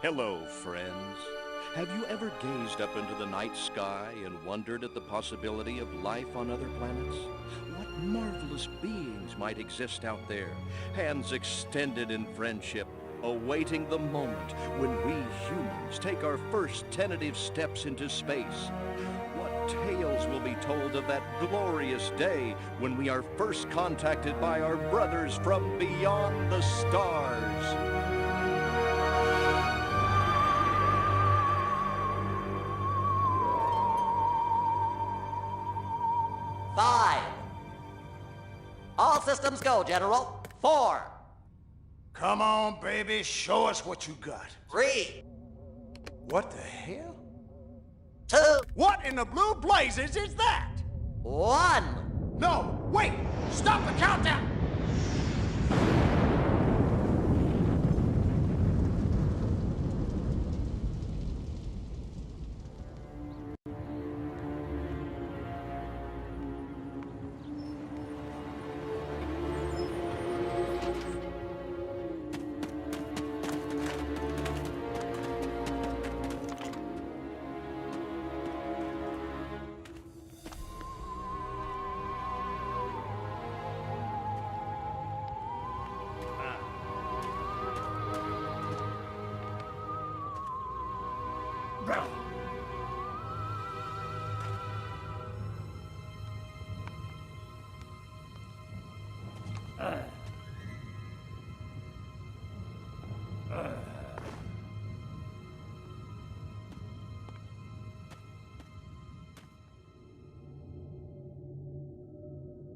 Hello, friends. Have you ever gazed up into the night sky and wondered at the possibility of life on other planets? What marvelous beings might exist out there, hands extended in friendship, awaiting the moment when we humans take our first tentative steps into space? What tales will be told of that glorious day when we are first contacted by our brothers from beyond the stars? 5. All systems go, General. 4. Come on, baby, show us what you got. 3. What the hell? 2. What in the blue blazes is that? 1. No, wait! Stop the countdown!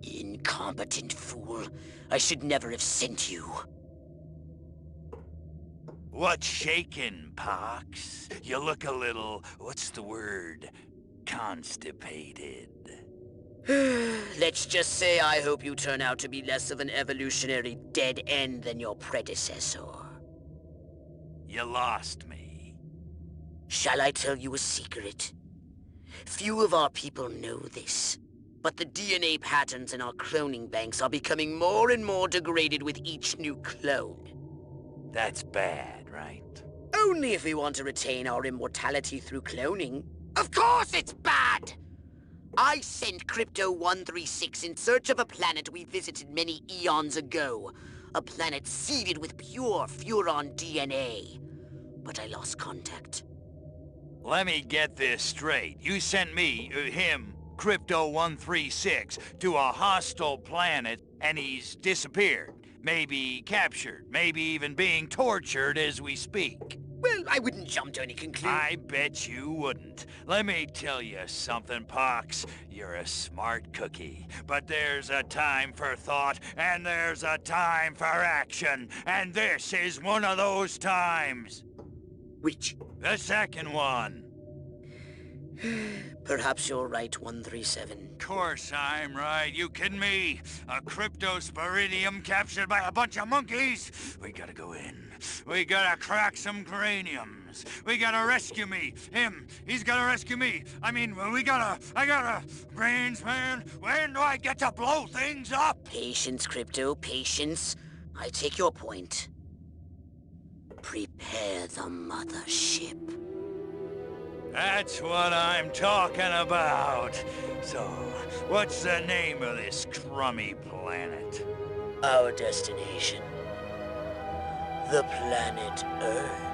Incompetent fool. I should never have sent you. What's shaking, Pox? You look a little, what's the word? Constipated. Let's just say I hope you turn out to be less of an evolutionary dead end than your predecessor. You lost me. Shall I tell you a secret? Few of our people know this, but the DNA patterns in our cloning banks are becoming more and more degraded with each new clone. That's bad, right? Only if we want to retain our immortality through cloning. Of course it's bad! I sent Crypto-136 in search of a planet we visited many eons ago. A planet seeded with pure Furon DNA. But I lost contact. Let me get this straight. You sent me, him, Crypto-136, to a hostile planet, and he's disappeared. Maybe captured, maybe even being tortured as we speak. Well, I wouldn't jump to any conclusion. I bet you wouldn't. Let me tell you something, Pox. You're a smart cookie. But there's a time for thought, and there's a time for action. And this is one of those times. Which? The second one. Perhaps you're right, 137. Course I'm right. You kidding me? A Cryptosporidium captured by a bunch of monkeys? We gotta go in. We gotta crack some craniums. We gotta rescue me. Him, he's gotta rescue me. I gotta... Brains, man. When do I get to blow things up? Patience, Crypto, patience. I take your point. Prepare the mothership. That's what I'm talking about. So, what's the name of this crummy planet? Our destination. The planet Earth.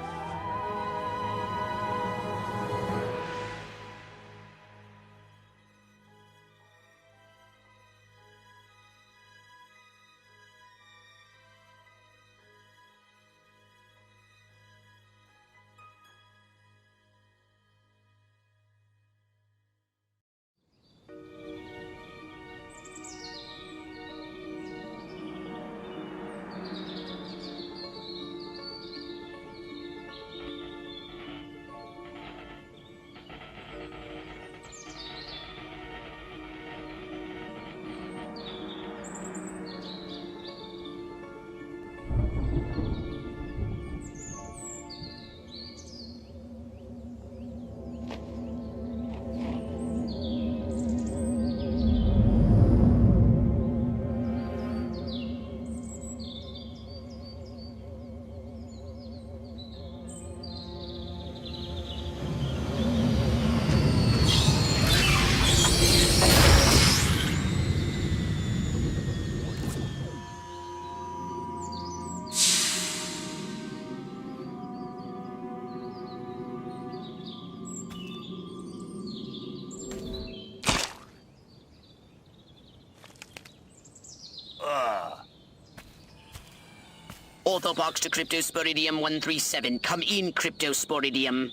Orthobox to Cryptosporidium 137. Come in, Cryptosporidium.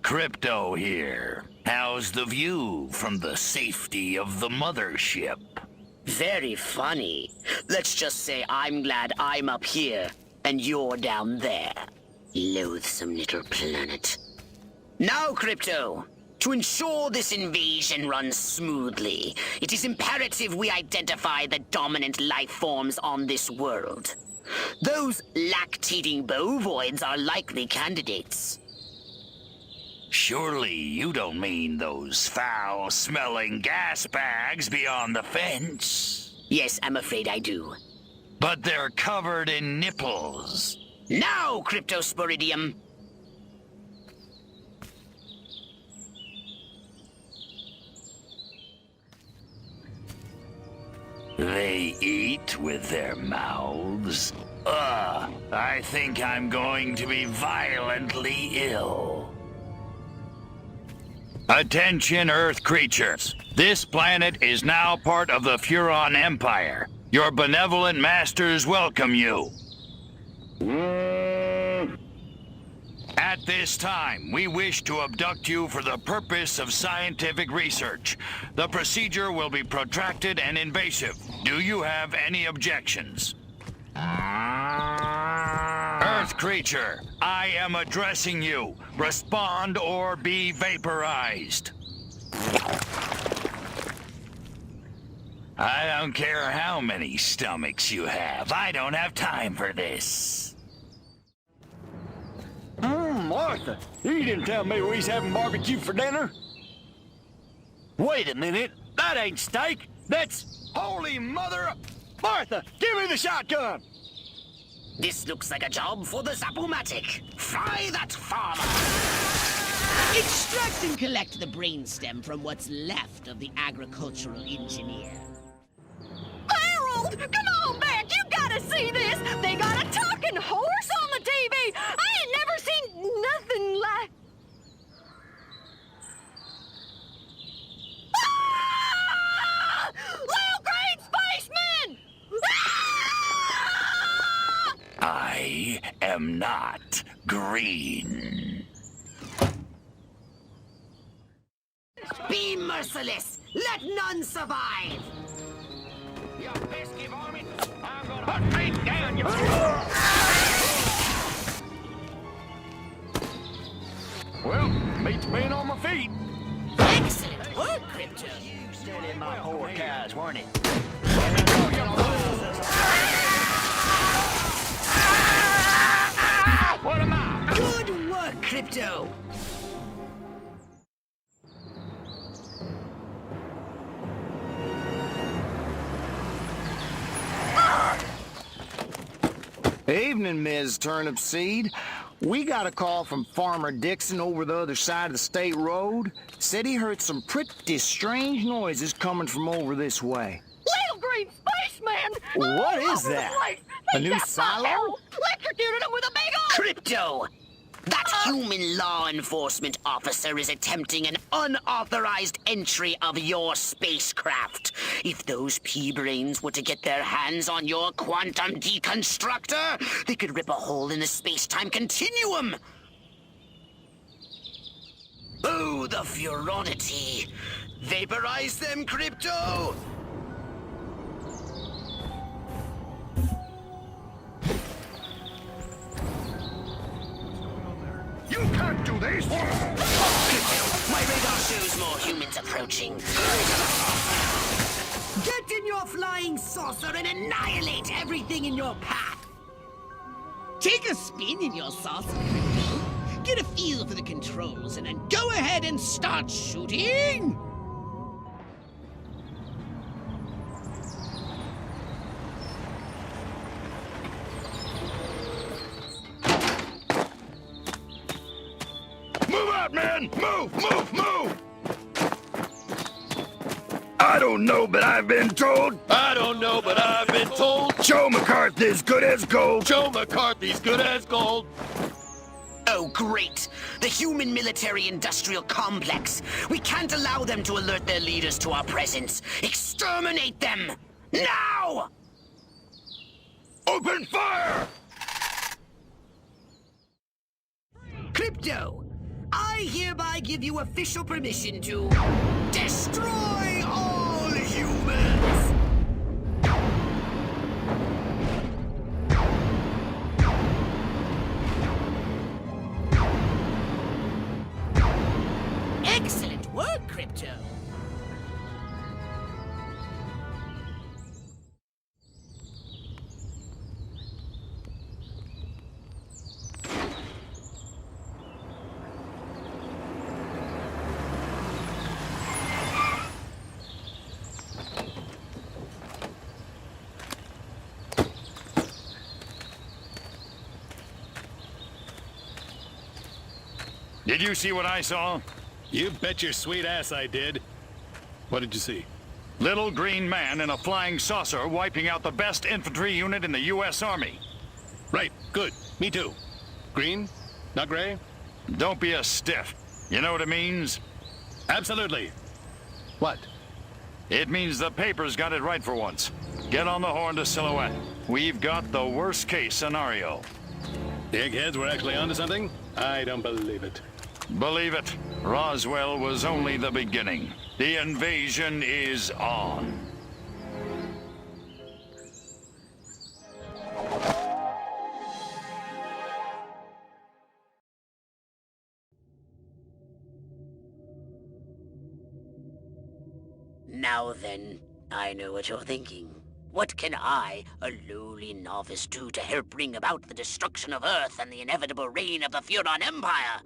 Crypto here. How's the view from the safety of the mothership? Very funny. Let's just say I'm glad I'm up here, and you're down there. Loathsome little planet. Now, Crypto, to ensure this invasion runs smoothly, it is imperative we identify the dominant life forms on this world. Those lactating bovoids are likely candidates. Surely you don't mean those foul-smelling gas bags beyond the fence? Yes, I'm afraid I do. But they're covered in nipples. Now, Cryptosporidium! They eat with their mouths? I think I'm going to be violently ill. Attention, Earth creatures. This planet is now part of the Furon Empire. Your benevolent masters welcome you. At this time, we wish to abduct you for the purpose of scientific research. The procedure will be protracted and invasive. Do you have any objections? Earth creature, I am addressing you. Respond or be vaporized. I don't care how many stomachs you have. I don't have time for this. Martha, you didn't tell me we was having barbecue for dinner. Wait a minute, that ain't steak. That's holy mother... Martha, give me the shotgun! This looks like a job for the Zapomatic. Fry that farmer! Extract and collect the brainstem from what's left of the agricultural engineer. Harold! Come on back! You gotta see this! They got a talking horse on the TV! I ain't never seen nothing like... Ah! Little green spaceman! Ah! I am not green. Be merciless! Let none survive! You pesky varmint! I'm gonna hunt right down you! Well, beats being on my feet. Excellent work, Crypto! Stealing my poor cows, weren't it? What am I? Good work, Crypto! Evening, Ms. Turnipseed. We got a call from Farmer Dixon over the other side of the state road. Said he heard some pretty strange noises coming from over this way. Little green spaceman! What All is over the that? place. A They new got silo? Harold electrocuted him with a big old... Crypto! That human law enforcement officer is attempting an unauthorized entry of your spacecraft. If those pea-brains were to get their hands on your quantum deconstructor, they could rip a hole in the space-time continuum. Oh, the furonity. Vaporize them, Crypto! You can't do this! My radar shows more humans approaching. Get in your flying saucer and annihilate everything in your path! Take a spin in your saucer, Crypto. Get a feel for the controls, and then go ahead and start shooting! Move out, man! Move, move, move! I don't know, but I've been told. I don't know, but I've been told Joe McCarthy's good as gold. Joe McCarthy's good as gold. Oh, great! The human military-industrial complex. We can't allow them to alert their leaders to our presence. Exterminate them! Now! Open fire! Crypto, I hereby give you official permission to destroy all humans! Excellent work, Crypto. Did you see what I saw? You bet your sweet ass I did. What did you see? Little green man in a flying saucer wiping out the best infantry unit in the U.S. Army. Right, good. Me too. Green? Not gray? Don't be a stiff. You know what it means? Absolutely. What? It means the papers got it right for once. Get on the horn to Silhouette. We've got the worst case scenario. The eggheads were actually onto something? I don't believe it. Believe it, Roswell was only the beginning. The invasion is on. Now then, I know what you're thinking. What can I, a lowly novice, do to help bring about the destruction of Earth and the inevitable reign of the Furon Empire?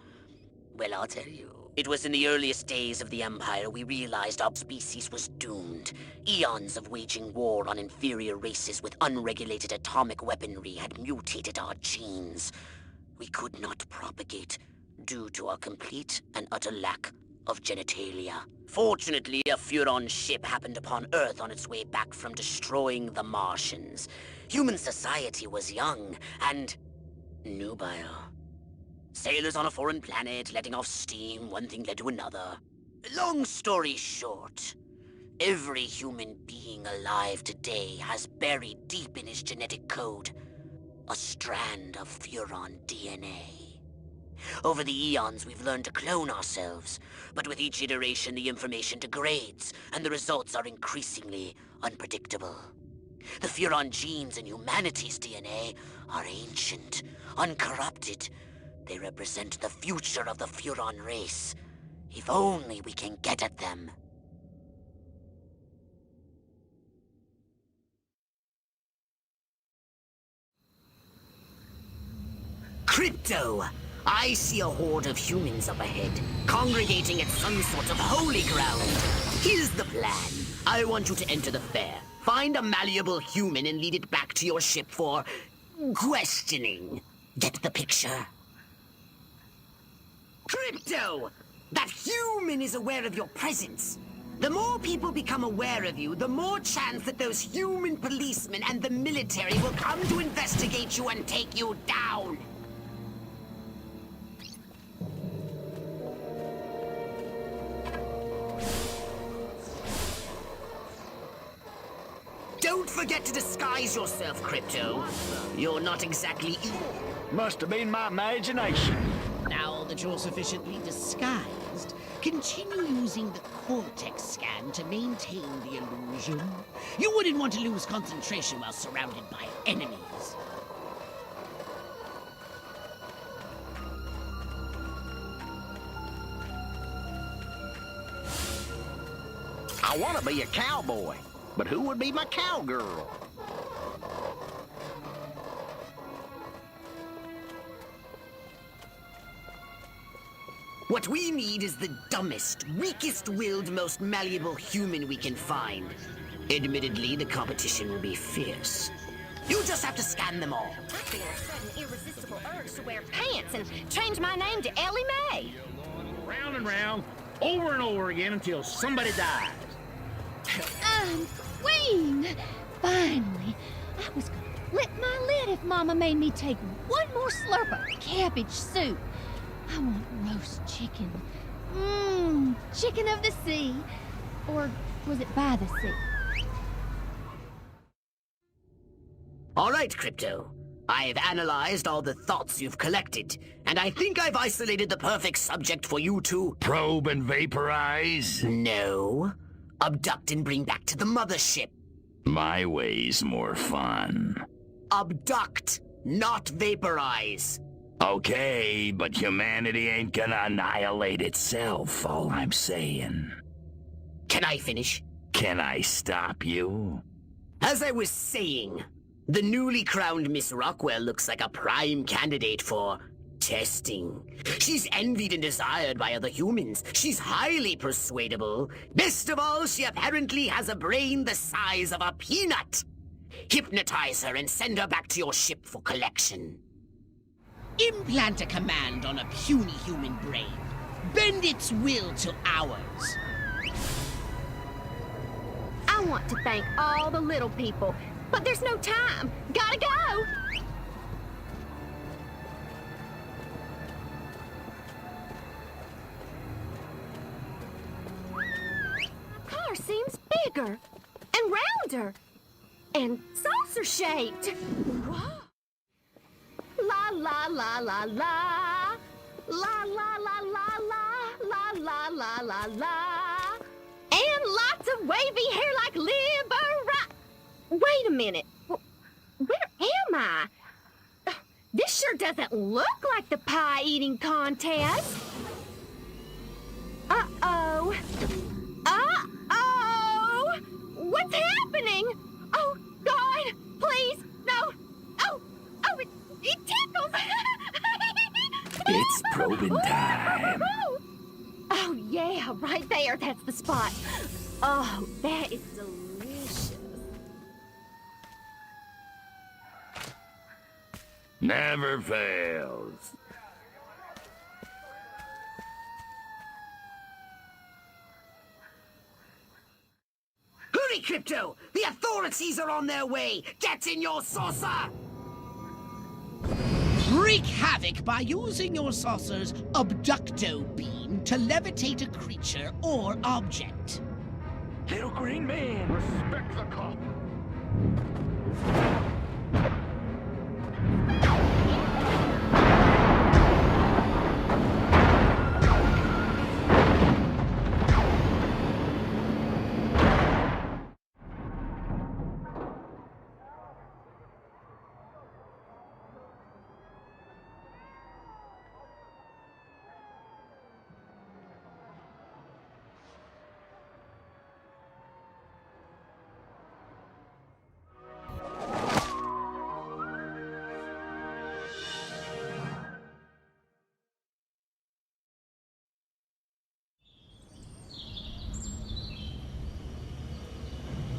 Well, I'll tell you. It was in the earliest days of the Empire we realized our species was doomed. Eons of waging war on inferior races with unregulated atomic weaponry had mutated our genes. We could not propagate due to our complete and utter lack of genitalia. Fortunately, a Furon ship happened upon Earth on its way back from destroying the Martians. Human society was young and nubile. Sailors on a foreign planet, letting off steam, one thing led to another. Long story short, every human being alive today has buried deep in his genetic code a strand of Furon DNA. Over the eons, we've learned to clone ourselves, but with each iteration, the information degrades, and the results are increasingly unpredictable. The Furon genes in humanity's DNA are ancient, uncorrupted. They represent the future of the Furon race. If only we can get at them. Crypto! I see a horde of humans up ahead, congregating at some sort of holy ground. Here's the plan. I want you to enter the fair, find a malleable human and lead it back to your ship for questioning. Get the picture? Crypto! That human is aware of your presence. The more people become aware of you, the more chance that those human policemen and the military will come to investigate you and take you down. Don't forget to disguise yourself, Crypto. You're not exactly evil. Must have been my imagination. Now that you're sufficiently disguised, continue using the cortex scan to maintain the illusion. You wouldn't want to lose concentration while surrounded by enemies. I want to be a cowboy, but who would be my cowgirl? What we need is the dumbest, weakest-willed, most malleable human we can find. Admittedly, the competition will be fierce. You just have to scan them all. I feel a sudden irresistible urge to wear pants and change my name to Ellie Mae. Round and round, over and over again until somebody dies. Queen! Finally, I was gonna flip my lid if Mama made me take one more slurp of cabbage soup. I want roast chicken. Chicken of the sea. Or was it by the sea? All right, Crypto. I've analyzed all the thoughts you've collected, and I think I've isolated the perfect subject for you to... Probe and vaporize? No. Abduct and bring back to the mothership. My way's more fun. Abduct, not vaporize. Okay, but humanity ain't gonna annihilate itself, all I'm saying. Can I finish? Can I stop you? As I was saying, the newly crowned Miss Rockwell looks like a prime candidate for testing. She's envied and desired by other humans. She's highly persuadable. Best of all, she apparently has a brain the size of a peanut. Hypnotize her and send her back to your ship for collection. Implant a command on a puny human brain. Bend its will to ours. I want to thank all the little people, but there's no time. Gotta go! The car seems bigger and rounder and saucer-shaped. Whoa. La la la la la. La la la la la. La la la la la. And lots of wavy hair like Libera. Wait a minute. Where am I? This sure doesn't look like the pie-eating contest. Uh-oh. Uh-oh! What's happening? Oh, God, please, no. Oh, it tickles. It's probing time. Oh, yeah, right there. That's the spot. Oh, that is delicious. Never fails. Hurry, Crypto! The authorities are on their way! Get in your saucer! Wreak havoc by using your saucer's abducto beam to levitate a creature or object. Little green man, respect the cop.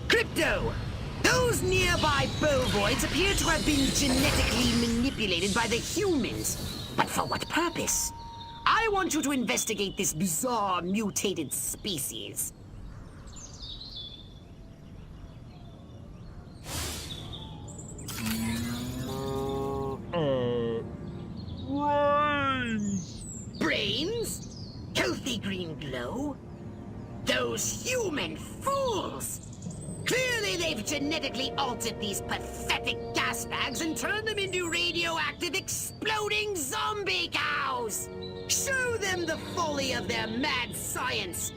Crypto! Those nearby bovoids appear to have been genetically manipulated by the humans. But for what purpose? I want you to investigate this bizarre mutated species. Brains? Healthy green glow? Those human fools! Clearly they've genetically altered these pathetic gas bags and turned them into radioactive exploding zombie cows! Show them the folly of their mad science!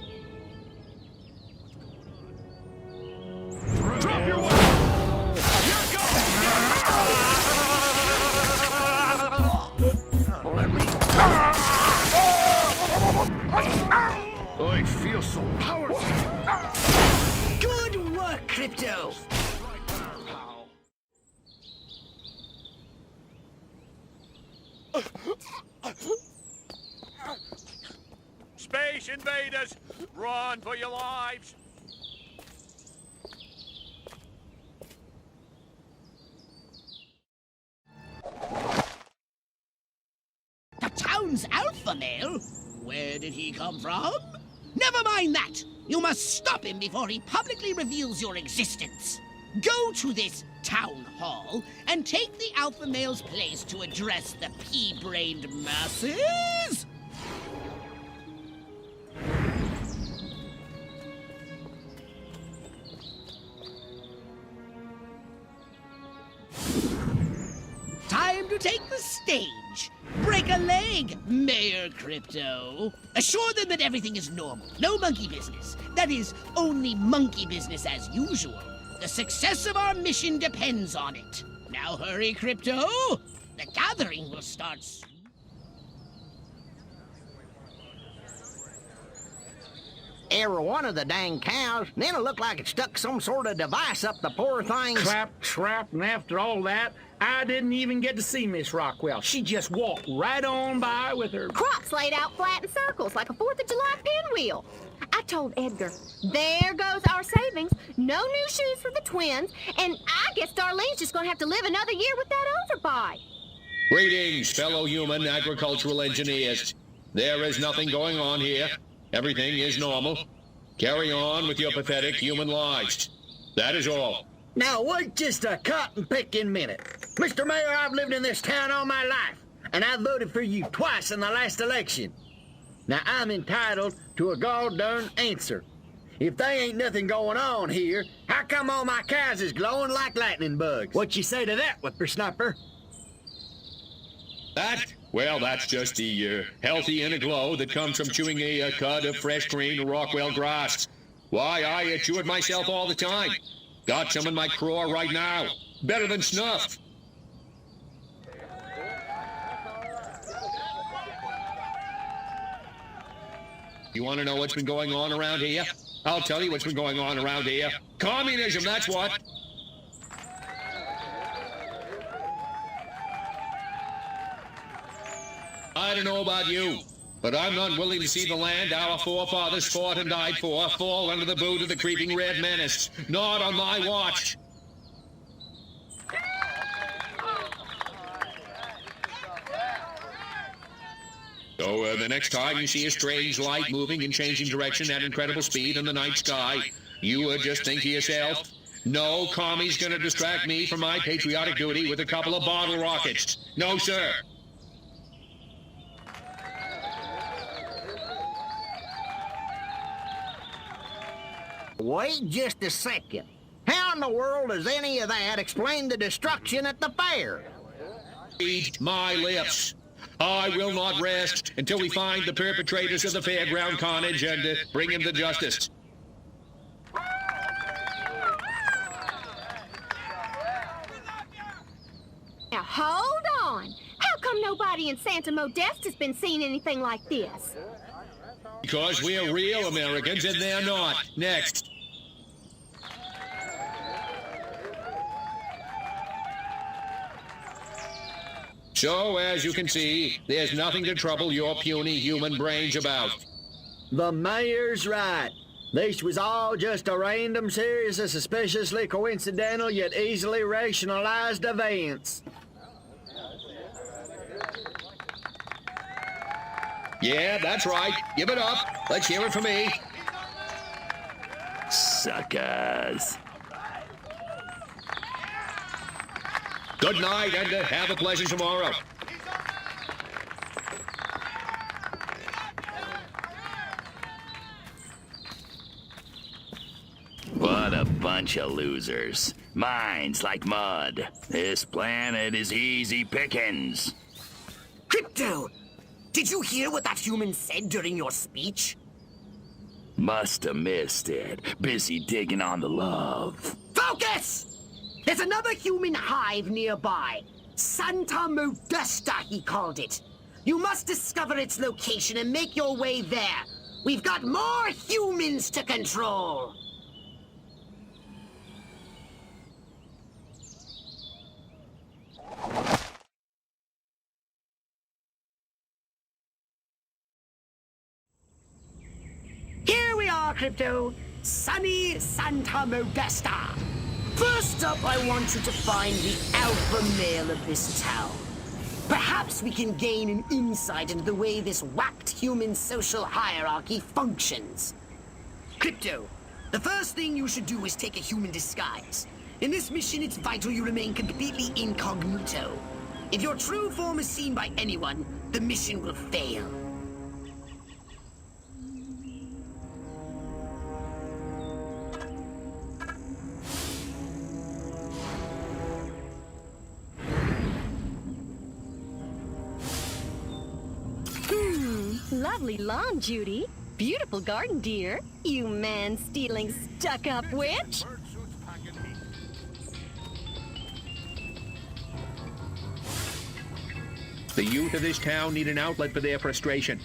Drop your weapon! Here goes! Let me... I feel so powerful! Good work, Crypto! Space invaders! Run for your lives! The town's alpha male? Where did he come from? Never mind that! You must stop him before he publicly reveals your existence. Go to this town hall and take the alpha male's place to address the pea-brained masses! time to take the stage. Break a leg, Mayor Crypto. Assure them that everything is normal. No monkey business. That is, only monkey business as usual. The success of our mission depends on it. Now hurry, Crypto. The gathering will start soon. Every one of the dang cows, and then it looked like it stuck some sort of device up the poor thing's... Clap, trap, and after all that, I didn't even get to see Miss Rockwell. She just walked right on by with her... Crops laid out flat in circles like a 4th of July pinwheel. I told Edgar, there goes our savings. No new shoes for the twins, and I guess Darlene's just gonna have to live another year with that overbite. Greetings, fellow human agricultural engineers. There is nothing going on here. Everything is normal. Carry on with your pathetic human lives. That is all. Now, wait just a cotton-picking minute. Mr. Mayor, I've lived in this town all my life, and I voted for you twice in the last election. Now, I'm entitled to a gall-darn answer. If there ain't nothing going on here, how come all my cows is glowing like lightning bugs? What you say to that, whippersnapper? That? Well, that's just the healthy inner glow that comes from chewing a cud of fresh green Rockwell grass. Why, I chew it myself all the time. Got some in my craw right now. Better than snuff. You want to know what's been going on around here? I'll tell you what's been going on around here. Communism, that's what. I don't know about you, but I'm not willing to see the land our forefathers fought and died for fall under the boot of the creeping red menace. Not on my watch. So the next time you see a strange light moving and changing direction at incredible speed in the night sky, you just think to yourself, no commie's gonna distract me from my patriotic duty with a couple of bottle rockets. No, sir. Wait just a second. How in the world does any of that explain the destruction at the fair? Read my lips. I will not rest until we find the perpetrators of the fairground carnage and bring them to justice. Now hold on. How come nobody in Santa Modeste has been seeing anything like this? Because we're real Americans and they're not. Next. So, as you can see, there's nothing to trouble your puny human brains about. The mayor's right. This was all just a random series of suspiciously coincidental yet easily rationalized events. Yeah, that's right. Give it up. Let's hear it for me. Suckers. Good night, and have a pleasant tomorrow. What a bunch of losers. Minds like mud. This planet is easy pickings. Crypto! Did you hear what that human said during your speech? Must have missed it. Busy digging on the love. Focus! There's another human hive nearby. Santa Modesta, he called it. You must discover its location and make your way there. We've got more humans to control. Here we are, Crypto. Sunny Santa Modesta. First up, I want you to find the alpha male of this town. Perhaps we can gain an insight into the way this whacked human social hierarchy functions. Crypto, the first thing you should do is take a human disguise. In this mission, it's vital you remain completely incognito. If your true form is seen by anyone, the mission will fail. lovely lawn, Judy. Beautiful garden, dear. You man-stealing, stuck-up witch. The youth of this town need an outlet for their frustration.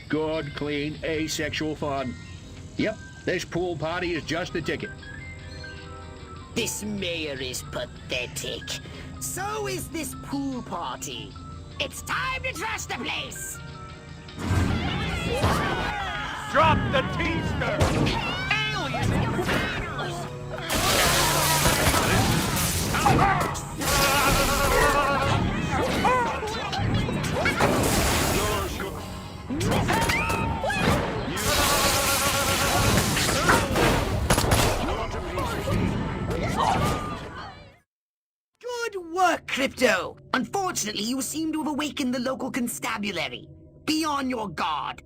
Good, clean, asexual fun. Yep, this pool party is just the ticket. This mayor is pathetic. So is this pool party. It's time to trash the place! Drop the teaster! Alien invaders! Good work, Crypto! Unfortunately, you seem to have awakened the local constabulary. Be on your guard.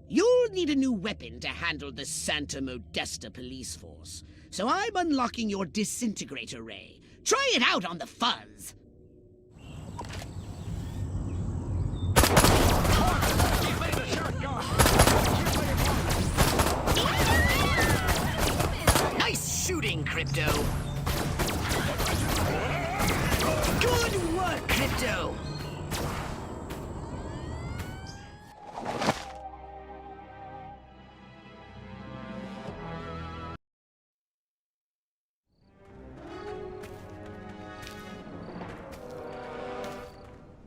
You'll need a new weapon to handle the Santa Modesta police force. So I'm unlocking your disintegrator ray. Try it out on the fuzz. Nice shooting, Crypto. Good work, Crypto.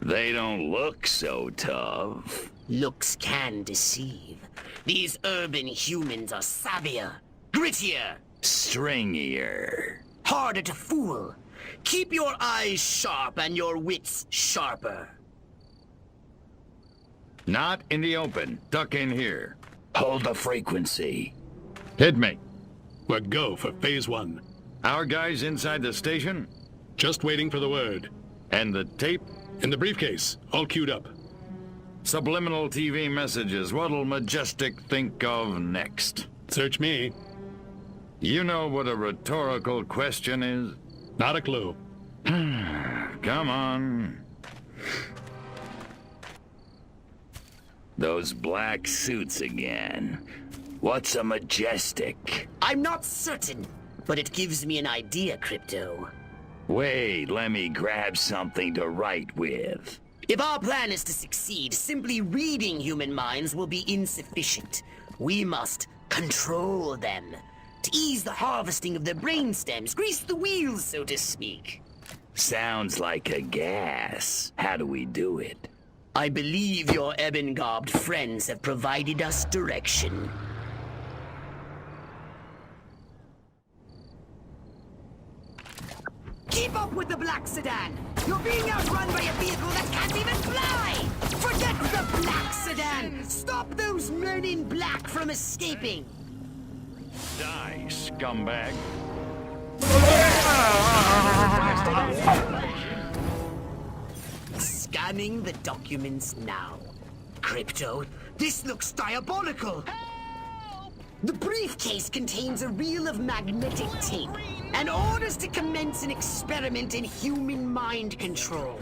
They don't look so tough. Looks can deceive. These urban humans are savvier, grittier, Stringier. harder to fool. Keep your eyes sharp and your wits sharper. Not in the open. Duck in here. Hold the frequency. Hit me. We're go for phase 1. Our guys inside the station? Just waiting for the word. And the tape? In the briefcase, all queued up. Subliminal TV messages. What'll Majestic think of next? Search me. You know what a rhetorical question is? Not a clue. Come on. Those black suits again. What's a Majestic? I'm not certain, but it gives me an idea, Crypto. Wait, let me grab something to write with. If our plan is to succeed, simply reading human minds will be insufficient. We must control them. To ease the harvesting of their brainstems, grease the wheels, so to speak. Sounds like a gas. How do we do it? I believe your ebon-garbed friends have provided us direction. Keep up with the black sedan! You're being outrun by a vehicle that can't even fly! Forget the black sedan! Stop those men in black from escaping! Die, scumbag. Scanning the documents now. Crypto, this looks diabolical! The briefcase contains a reel of magnetic tape and orders to commence an experiment in human mind control.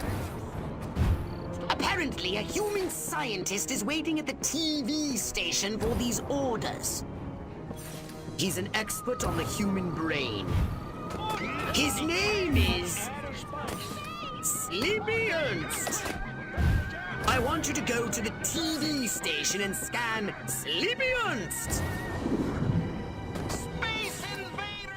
Apparently, a human scientist is waiting at the TV station for these orders. He's an expert on the human brain. His name is Sleepy Ernst. I want you to go to the TV station and scan Sleepy Ernst. Space Invader!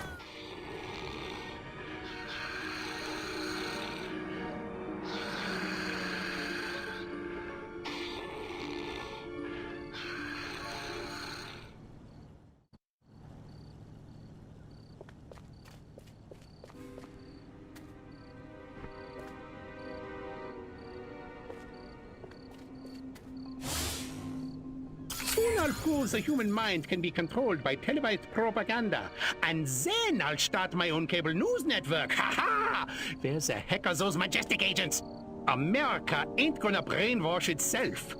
Soon I'll prove the human mind can be controlled by televised propaganda. And then I'll start my own cable news network. Ha-ha! Where the heck are those Majestic agents? America ain't gonna brainwash itself.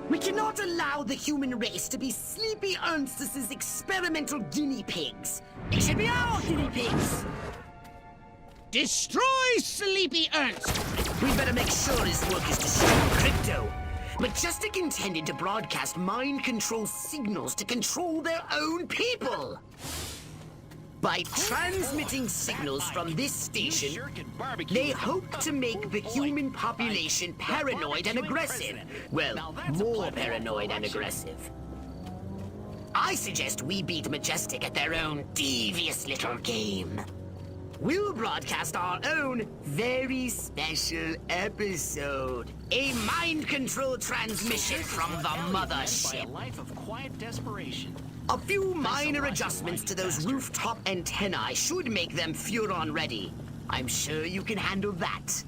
We cannot allow the human race to be Sleepy Ernst's experimental guinea pigs. They should be our guinea pigs. Destroy Sleepy Ernst! We better make sure his work is destroyed, Crypto. Majestic intended to broadcast mind control signals to control their own people. By transmitting signals from this station, they hope to make the human population paranoid and aggressive. Well, more paranoid and aggressive. I suggest we beat Majestic at their own devious little game. We'll broadcast our own very special episode. A mind control transmission from the mothership. A life of quiet desperation. A few minor adjustments to those rooftop antennae should make them Furon ready. I'm sure you can handle that.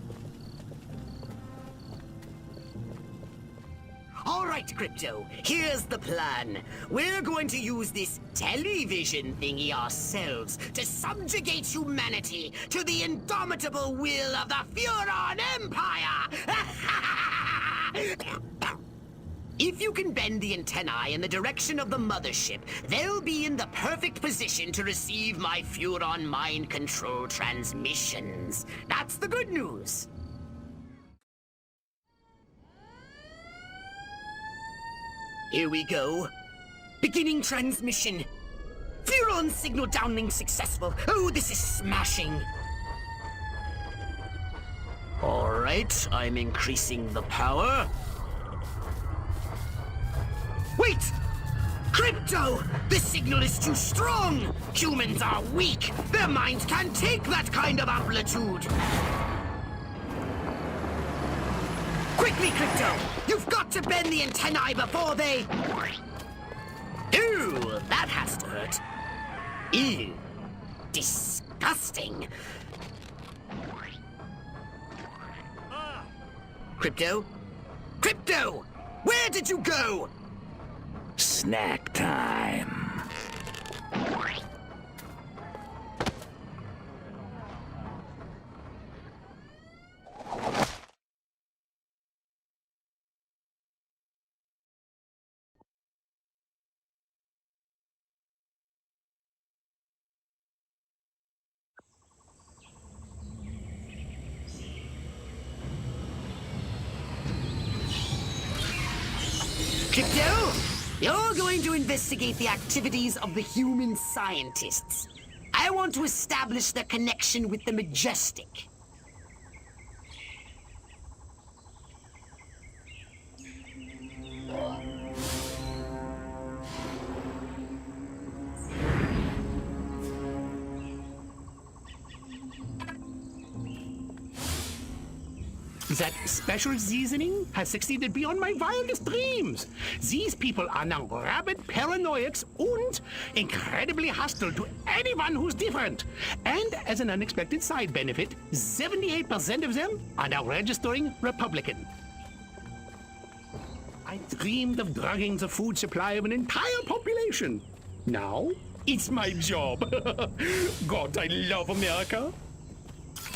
All right, Crypto, here's the plan. We're going to use this television thingy ourselves to subjugate humanity to the indomitable will of the Furon Empire! If you can bend the antennae in the direction of the mothership, they'll be in the perfect position to receive my Furon mind control transmissions. That's the good news. Here we go. Beginning transmission. Furon signal downlink successful. Oh, this is smashing. All right, I'm increasing the power. Wait! Crypto! The signal is too strong! Humans are weak! Their minds can't take that kind of amplitude! Quickly, Crypto! You've got to bend the antennae before they... Ooh, that has to hurt. Ew. Disgusting. Crypto? Crypto! Where did you go? Snack time. Crypto, you're going to investigate the activities of the human scientists. I want to establish their connection with the Majestic. That special seasoning has succeeded beyond my wildest dreams. These people are now rabid paranoiacs and incredibly hostile to anyone who's different. And as an unexpected side benefit, 78% of them are now registering Republican. I dreamed of drugging the food supply of an entire population. Now, it's my job. God, I love America.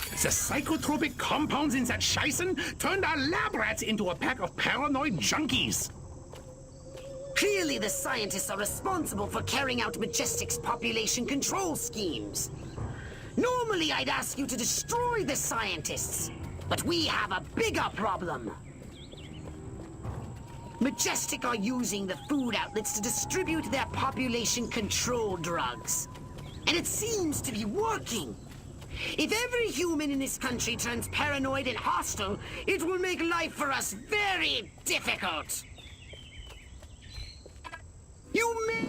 The psychotropic compounds in that Scheißen turned our lab rats into a pack of paranoid junkies. Clearly, the scientists are responsible for carrying out Majestic's population control schemes. Normally, I'd ask you to destroy the scientists, but we have a bigger problem. Majestic are using the food outlets to distribute their population control drugs. And it seems to be working. If every human in this country turns paranoid and hostile, it will make life for us very difficult. You may...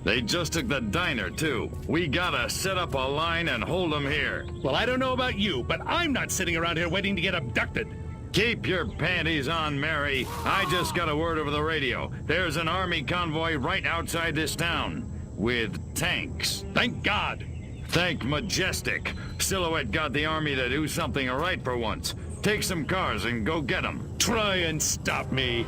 They just took the diner, too. We gotta set up a line and hold them here. Well, I don't know about you, but I'm not sitting around here waiting to get abducted. Keep your panties on, Mary. I just got a word over the radio. There's an army convoy right outside this town. With tanks. Thank God. Thank Majestic. Silhouette got the army to do something right for once. Take some cars and go get them. Try and stop me.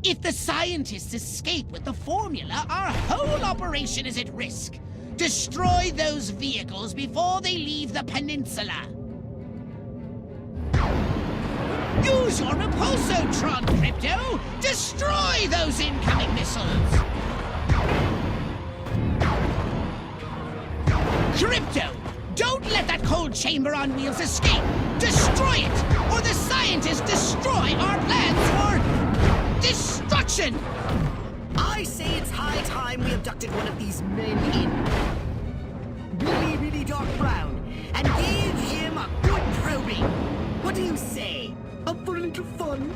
If the scientists escape with the formula, our whole operation is at risk. Destroy those vehicles before they leave the peninsula. Use your repulsotron, Crypto! Destroy those incoming missiles! Crypto! Don't let that cold chamber on wheels escape! Destroy it! Or the scientists destroy our plans for destruction! I say it's high time we abducted one of these men in really dark brown and gave him a good probing. What do you say? Up for a little fun?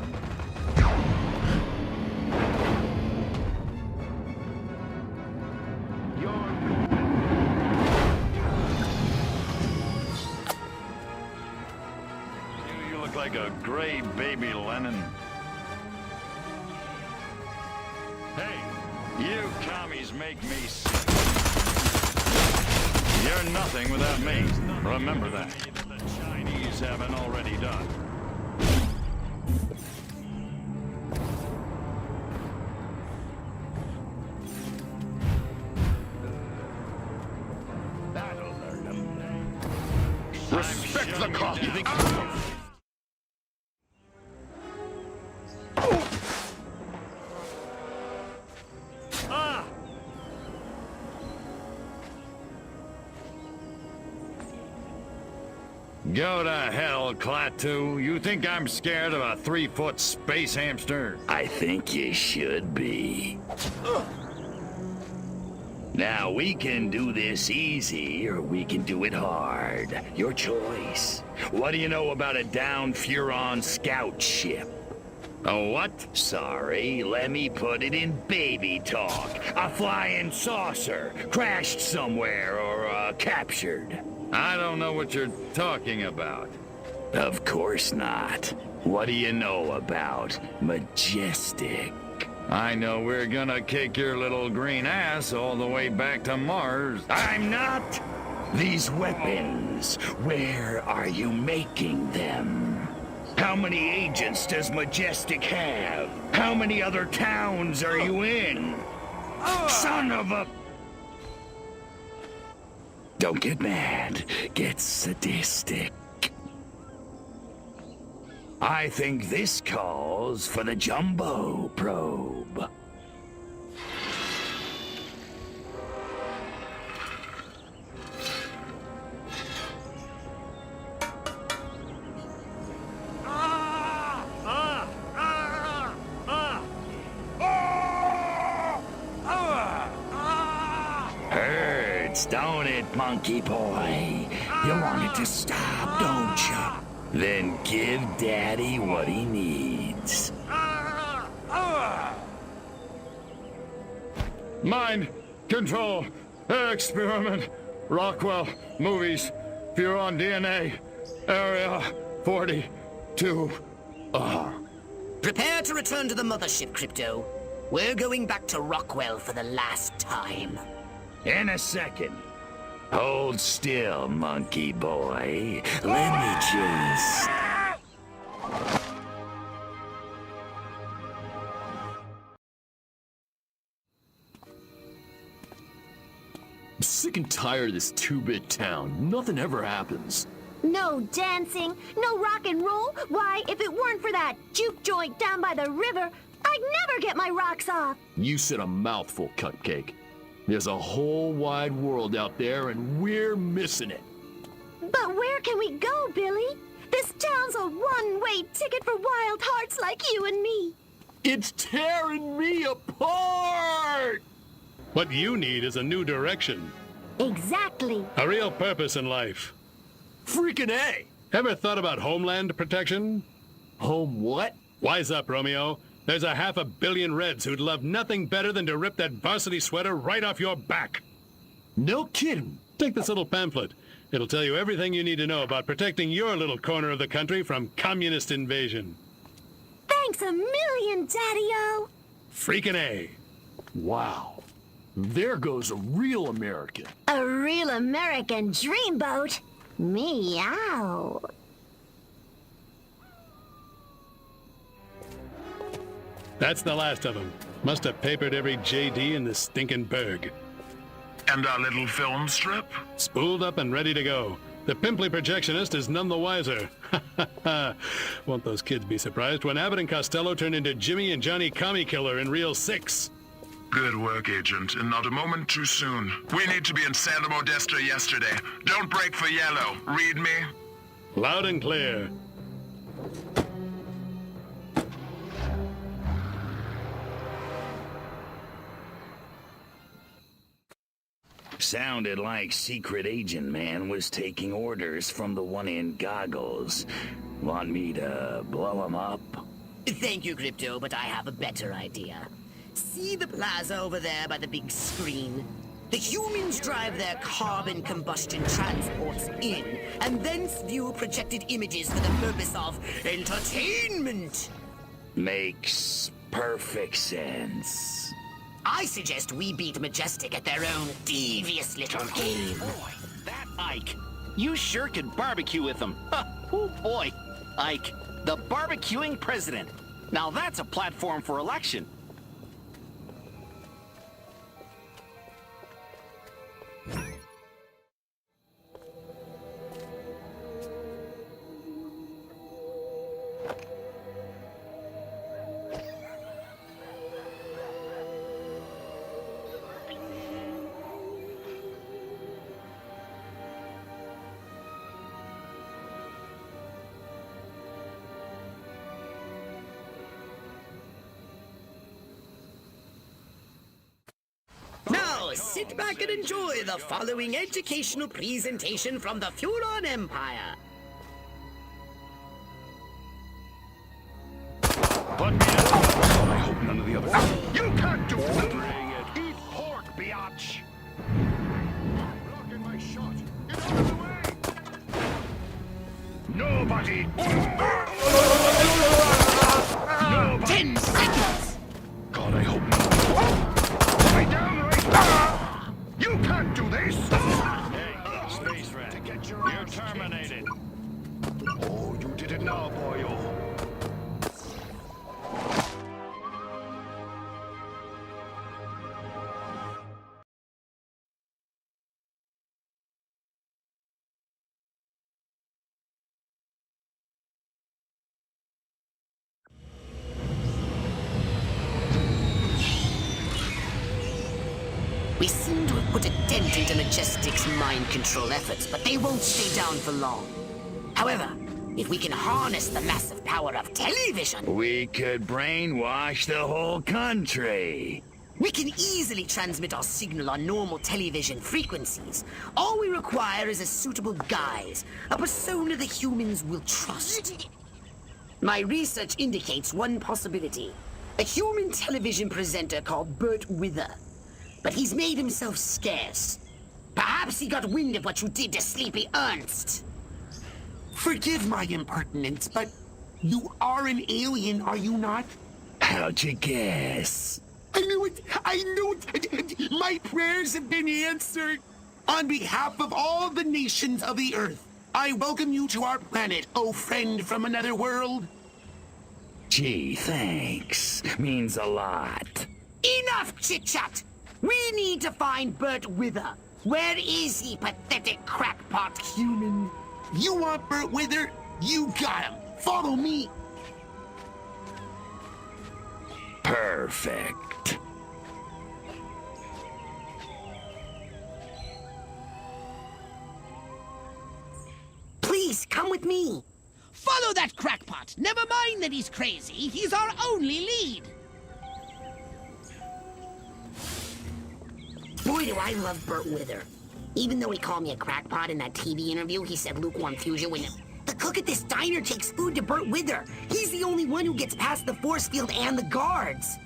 You look like a gray baby, Lennon. Hey, you commies make me sick. You're nothing without me. Remember that. The Chinese haven't already done. Respect the cop. You think... Go to hell, Klaatu. You think I'm scared of a 3-foot space hamster? I think you should be. Now, we can do this easy, or we can do it hard. Your choice. What do you know about a downed Furon scout ship? A what? Sorry, let me put it in baby talk. A flying saucer, crashed somewhere, or captured. I don't know what you're talking about. Of course not. What do you know about Majestic? I know we're gonna kick your little green ass all the way back to Mars. I'm not! These weapons, where are you making them? How many agents does Majestic have? How many other towns are you in? Son of a... Don't get mad. Get sadistic. I think this calls for the Jumbo Probe. Hurts, don't it, monkey boy? You want it to stop, don't you? Then give Daddy what he needs. Mind control experiment. Rockwell movies. Furon DNA. Area 42. Prepare to return to the mothership, Crypto. We're going back to Rockwell for the last time. In a second. Hold still, monkey boy. Let me just... I'm sick and tired of this 2-bit town. Nothing ever happens. No dancing, no rock and roll. Why, if it weren't for that juke joint down by the river, I'd never get my rocks off. You said a mouthful, Cupcake. There's a whole wide world out there, and we're missing it. But where can we go, Billy? This town's a one-way ticket for wild hearts like you and me. It's tearing me apart! What you need is a new direction. Exactly. A real purpose in life. Freaking A! Ever thought about homeland protection? Home what? Wise up, Romeo. There's a 500 million Reds who'd love nothing better than to rip that varsity sweater right off your back. No kidding. Take this little pamphlet. It'll tell you everything you need to know about protecting your little corner of the country from communist invasion. Thanks a million, Daddy-O. Freaking A. Wow. There goes a real American. A real American dreamboat. Meow. That's the last of them. Must have papered every JD in this stinking burg. And our little film strip? Spooled up and ready to go. The pimply projectionist is none the wiser. Won't those kids be surprised when Abbott and Costello turn into Jimmy and Johnny Commie Killer in Reel 6? Good work, Agent, and not a moment too soon. We need to be in Santa Modesta yesterday. Don't break for yellow. Read me? Loud and clear. Sounded like Secret Agent Man was taking orders from the one in goggles. Want me to blow him up? Thank you, Crypto, but I have a better idea. See the plaza over there by the big screen? The humans drive their carbon combustion transports in, and thence view projected images for the purpose of entertainment. Makes perfect sense. I suggest we beat Majestic at their own devious little game. Boy, that Ike. You sure could barbecue with him. Oh boy. Ike, the barbecuing president. Now that's a platform for election. Now, sit back and enjoy the following educational presentation from the Furon Empire. Put me in. I hope none of the others. You can't do it! Bring it. Eat pork, biatch! Blocking my shot. Get out of the way! Nobody! Nobody! 10 seconds! God, I hope not. Lie down right now! You can't do this! Hey, Space Rat, you're terminated. Oh, you did it now, boyo. We seem to have put a dent into Majestic's mind control efforts, but they won't stay down for long. However, if we can harness the massive power of television, We could brainwash the whole country. we can easily transmit our signal on normal television frequencies. All we require is a suitable guise, a persona the humans will trust. My research indicates one possibility. A human television presenter called Bert Wither. But he's made himself scarce. Perhaps he got wind of what you did to Sleepy Ernst. Forgive my impertinence, but you are an alien, are you not? How'd you guess? I knew it! I knew it! My prayers have been answered! On behalf of all the nations of the Earth, I welcome you to our planet, oh friend from another world. Gee, thanks. Means a lot. Enough chit-chat! We need to find Bert Wither. Where is he, pathetic crackpot human? You want Bert Wither? You got him! Follow me! Perfect. Please, come with me. Follow that crackpot. Never mind that he's crazy. He's our only lead. Boy, do I love Bert Wither. Even though he called me a crackpot in that TV interview, he said lukewarm fusion when the cook at this diner takes food to Bert Wither. He's the only one who gets past the force field and the guards.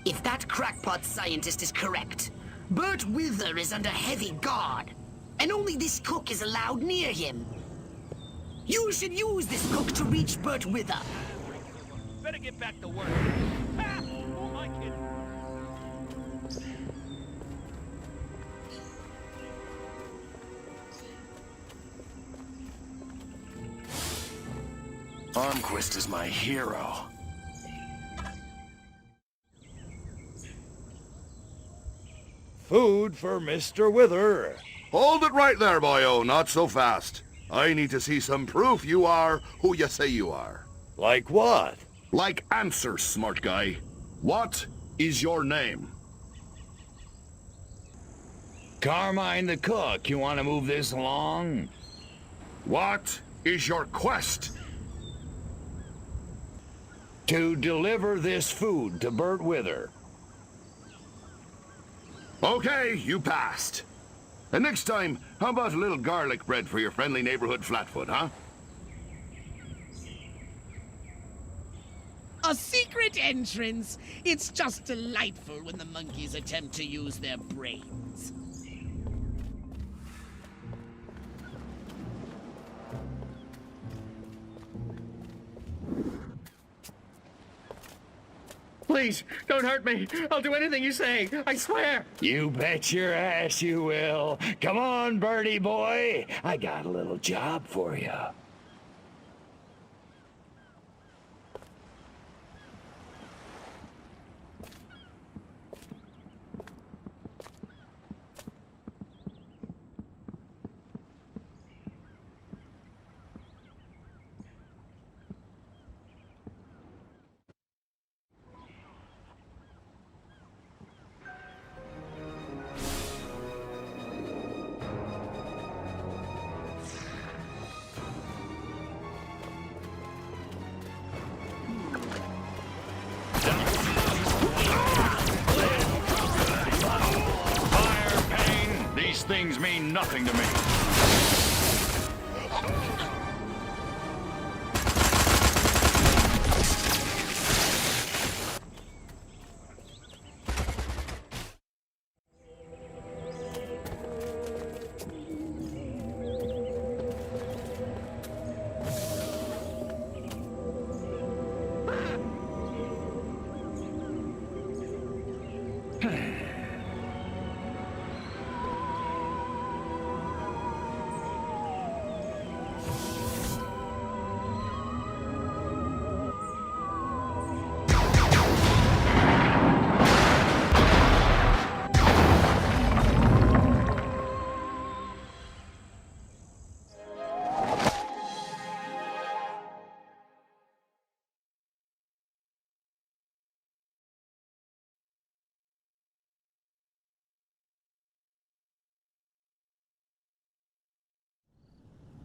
If that crackpot scientist is correct, Bert Wither is under heavy guard, and only this cook is allowed near him. You should use this cook to reach Bert Wither. Better get back to work. Ha! Oh, my kid. Armquist is my hero. Food for Mr. Wither. Hold it right there, boyo. Not so fast. I need to see some proof you are who you say you are. Like what? Like answers, smart guy. What is your name? Carmine the cook. You want to move this along? What is your quest? To deliver this food to Bert Wither. Okay, you passed. And next time, how about a little garlic bread for your friendly neighborhood flatfoot, huh? A secret entrance! It's just delightful when the monkeys attempt to use their brains. Please, don't hurt me. I'll do anything you say. I swear. You bet your ass you will. Come on, Bertie boy. I got a little job for you. Things mean nothing to me.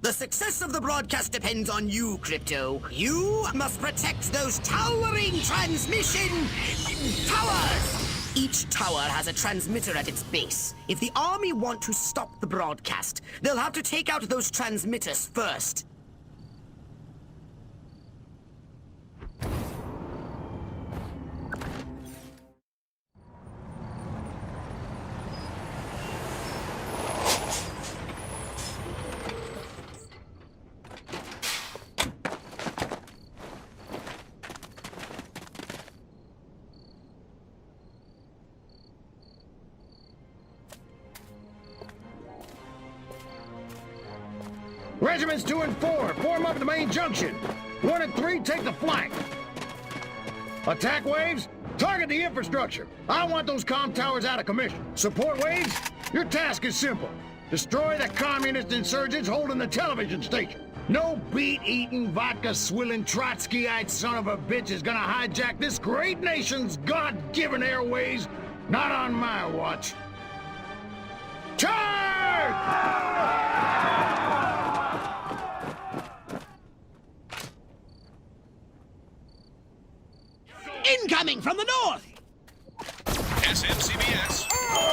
The success of the broadcast depends on you, Crypto. You must protect those towering transmission towers! Each tower has a transmitter at its base. If the army want to stop the broadcast, they'll have to take out those transmitters first. Regiments 2 and 4, form up at the main junction. 1 and 3, take the flank. Attack waves, target the infrastructure. I want those comm towers out of commission. Support waves, your task is simple. Destroy the communist insurgents holding the television station. No beet-eating, vodka-swilling, Trotskyite son of a bitch is gonna hijack this great nation's God-given airways. Not on my watch. Charge! Incoming from the north! SMCBS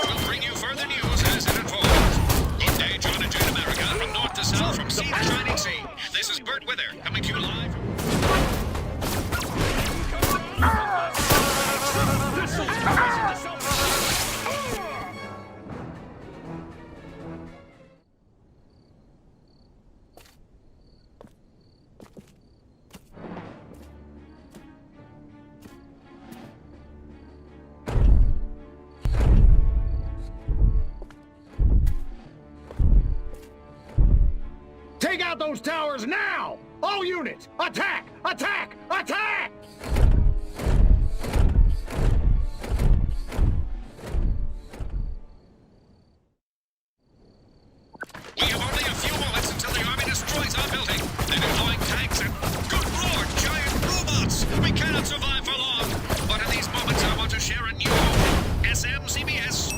will bring you further news as it unfolds. Good day, John and Jane America, from north to south, from sea to shining sea. This is Bert Wither, coming to you live. Take out those towers now! All units, attack! Attack! Attack! cannot survive for long. But in these moments, I want to share a new SMCBS.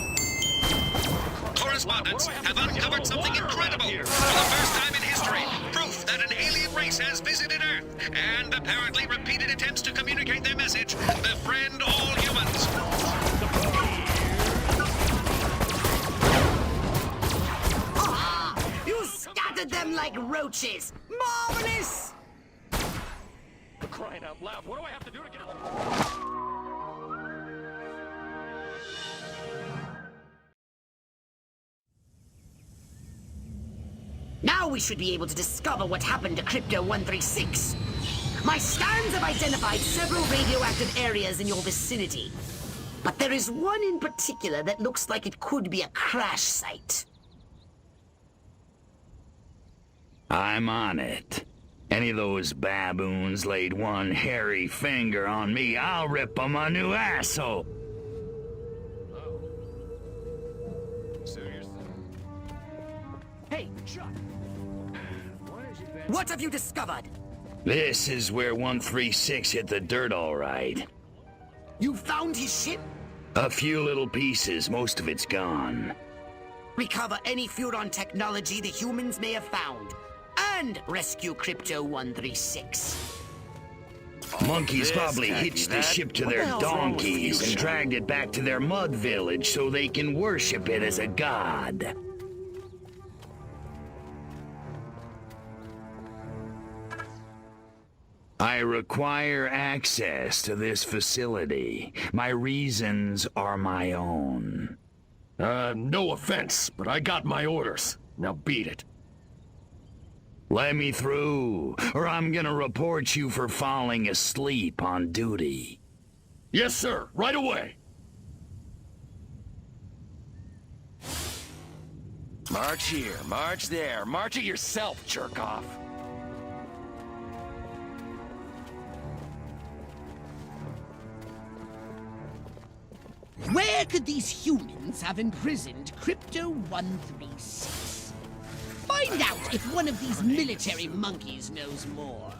Correspondents have uncovered something incredible. For the first time in history, proof that an alien race has visited Earth and apparently repeated attempts to communicate their message, befriend all humans. You scattered them like roaches! Marvelous! For crying out loud, what do I have to do to get... Now we should be able to discover what happened to Crypto-136. My scans have identified several radioactive areas in your vicinity. But there is one in particular that looks like it could be a crash site. I'm on it. Any of those baboons laid one hairy finger on me, I'll rip them a new asshole. Hey, Chuck! What have you discovered? This is where 136 hit the dirt all right. You found his ship? A few little pieces, most of it's gone. Recover any Furon technology the humans may have found. And rescue Crypto-136. Monkeys probably hitched the ship to their donkeys and dragged it back to their mud village so they can worship it as a god. I require access to this facility. My reasons are my own. No offense, but I got my orders. Now beat it. Let me through, or I'm gonna report you for falling asleep on duty. Yes, sir. Right away. March here, march there, march it yourself, jerk-off. Where could these humans have imprisoned Crypto-136? Find out if one of these military monkeys knows more.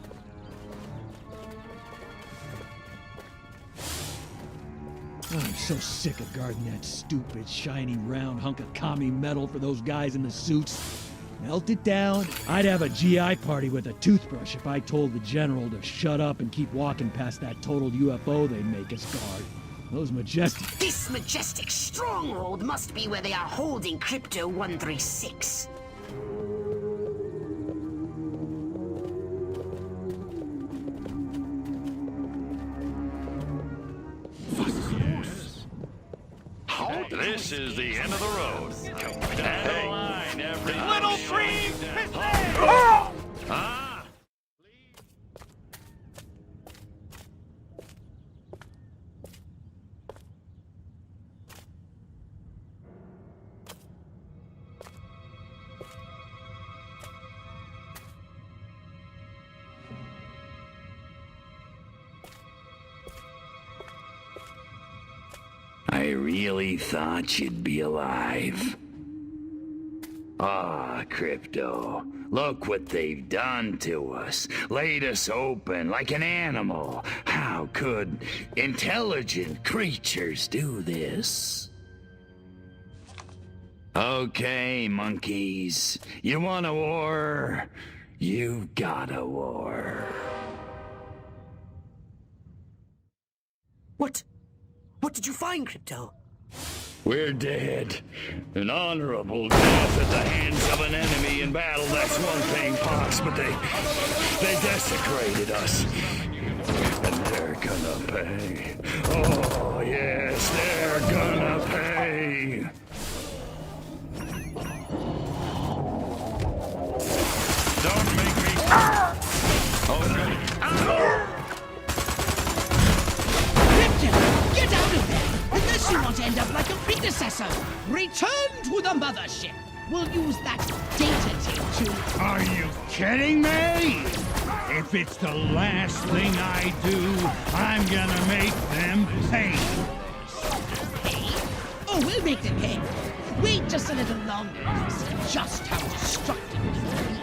I'm so sick of guarding that stupid, shiny, round hunk of commie metal for those guys in the suits. Melt it down. I'd have a GI party with a toothbrush if I told the general to shut up and keep walking past that totaled UFO they'd make us guard. Those majestic... This majestic stronghold must be where they are holding Crypto-136. This is the end of the road. Hey, line, everybody. Little green pistol! Ah! I really thought you'd be alive. Ah, Crypto. Look what they've done to us. Laid us open like an animal. How could intelligent creatures do this? Okay, monkeys. You want a war? You've got a war. What did you find, Crypto? We're dead. An honorable death at the hands of an enemy in battle, that's one thing, Pox, but they desecrated us. And they're gonna pay. Oh, yes, they're gonna pay. Don't make me... Oh, no. Get out of there! Unless you want to end up like a predecessor! Return to the mothership! We'll use that data tape to... Are you kidding me? If it's the last thing I do, I'm gonna make them pay. Pay? Oh, we'll make them pay. Wait just a little longer to see just how destructive it will be.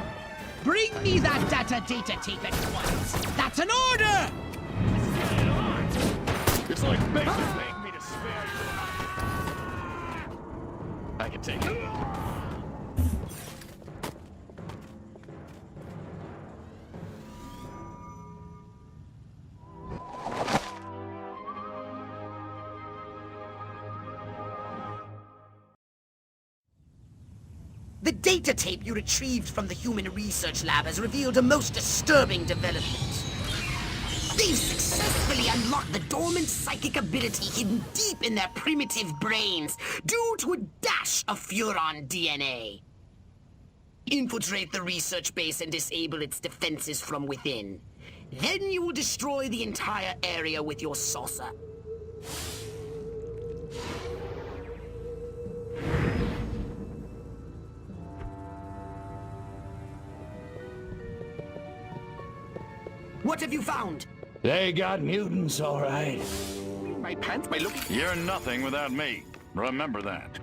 Bring me that data tape at once. That's an order! It's like bait to make me to spare you. I can take it. The data tape you retrieved from the human research lab has revealed a most disturbing development. They've successfully unlocked the dormant psychic ability hidden deep in their primitive brains due to a dash of Furon DNA. Infiltrate the research base and disable its defenses from within. Then you will destroy the entire area with your saucer. What have you found? They got mutants, all right. My pants, my look. You're nothing without me. Remember that.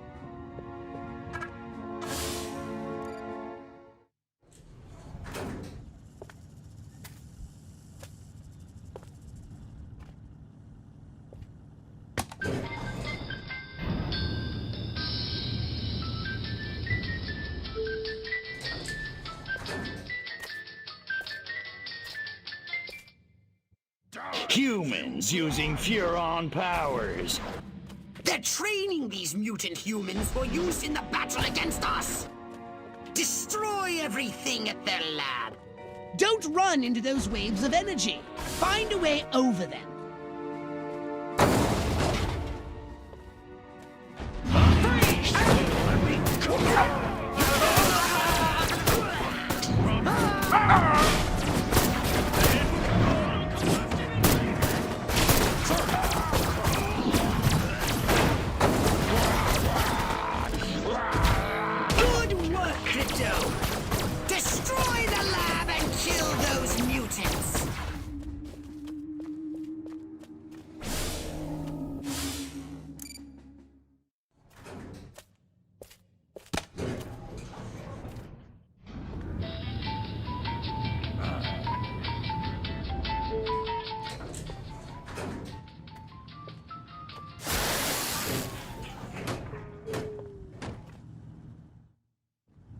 Humans using Furon powers. They're training these mutant humans for use in the battle against us. Destroy everything at their lab. Don't run into those waves of energy. Find a way over them.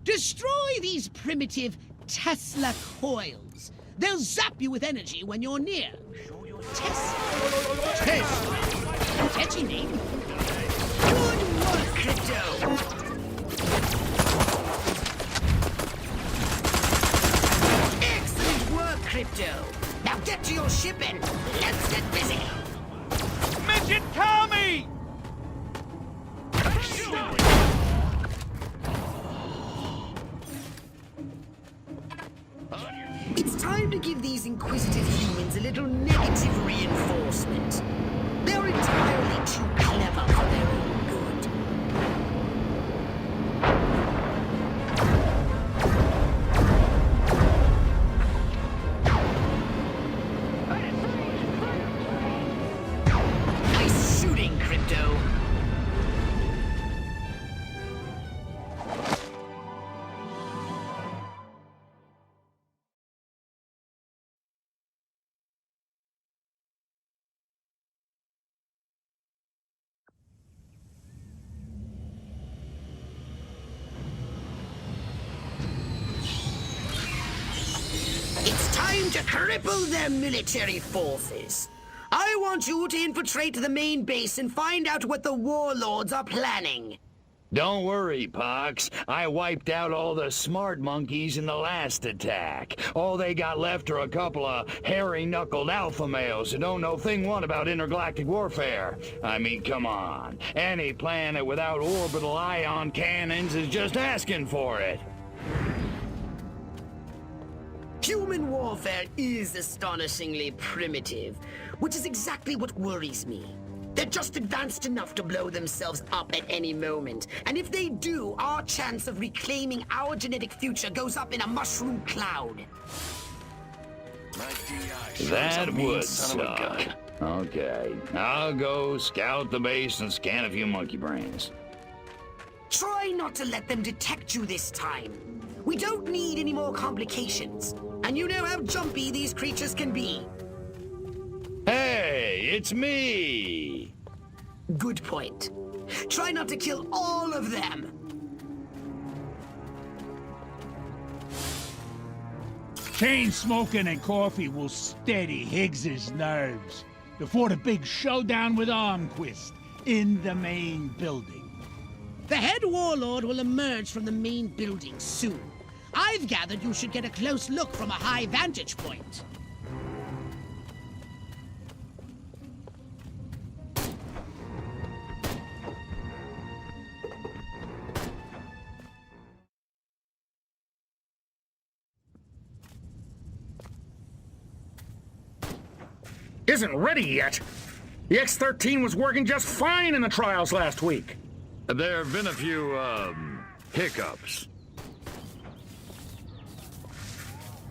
Destroy these primitive Tesla coils. They'll zap you with energy when you're near. Tesla. Tesla. Catchy name. Good work, Crypto. Excellent work, Crypto. Now get to your ship and let's get busy. Midget Kami! It's time to give these inquisitive humans a little negative reinforcement. They're entirely too clever for their own good. Nice shooting, Crypto. It's time to cripple their military forces. I want you to infiltrate the main base and find out what the warlords are planning. Don't worry, Pox. I wiped out all the smart monkeys in the last attack. All they got left are a couple of hairy-knuckled alpha males who don't know thing one about intergalactic warfare. I mean, come on. Any planet without orbital ion cannons is just asking for it. Human warfare is astonishingly primitive, which is exactly what worries me. They're just advanced enough to blow themselves up at any moment. And if they do, our chance of reclaiming our genetic future goes up in a mushroom cloud. That would suck. Okay, I'll go scout the base and scan a few monkey brains. Try not to let them detect you this time. We don't need any more complications. And you know how jumpy these creatures can be. Hey, it's me! Good point. Try not to kill all of them! Chain smoking and coffee will steady Higgs's nerves before the big showdown with Armquist in the main building. The head warlord will emerge from the main building soon. I've gathered you should get a close look from a high vantage point. Isn't ready yet. The X-13 was working just fine in the trials last week. There have been a few, hiccups.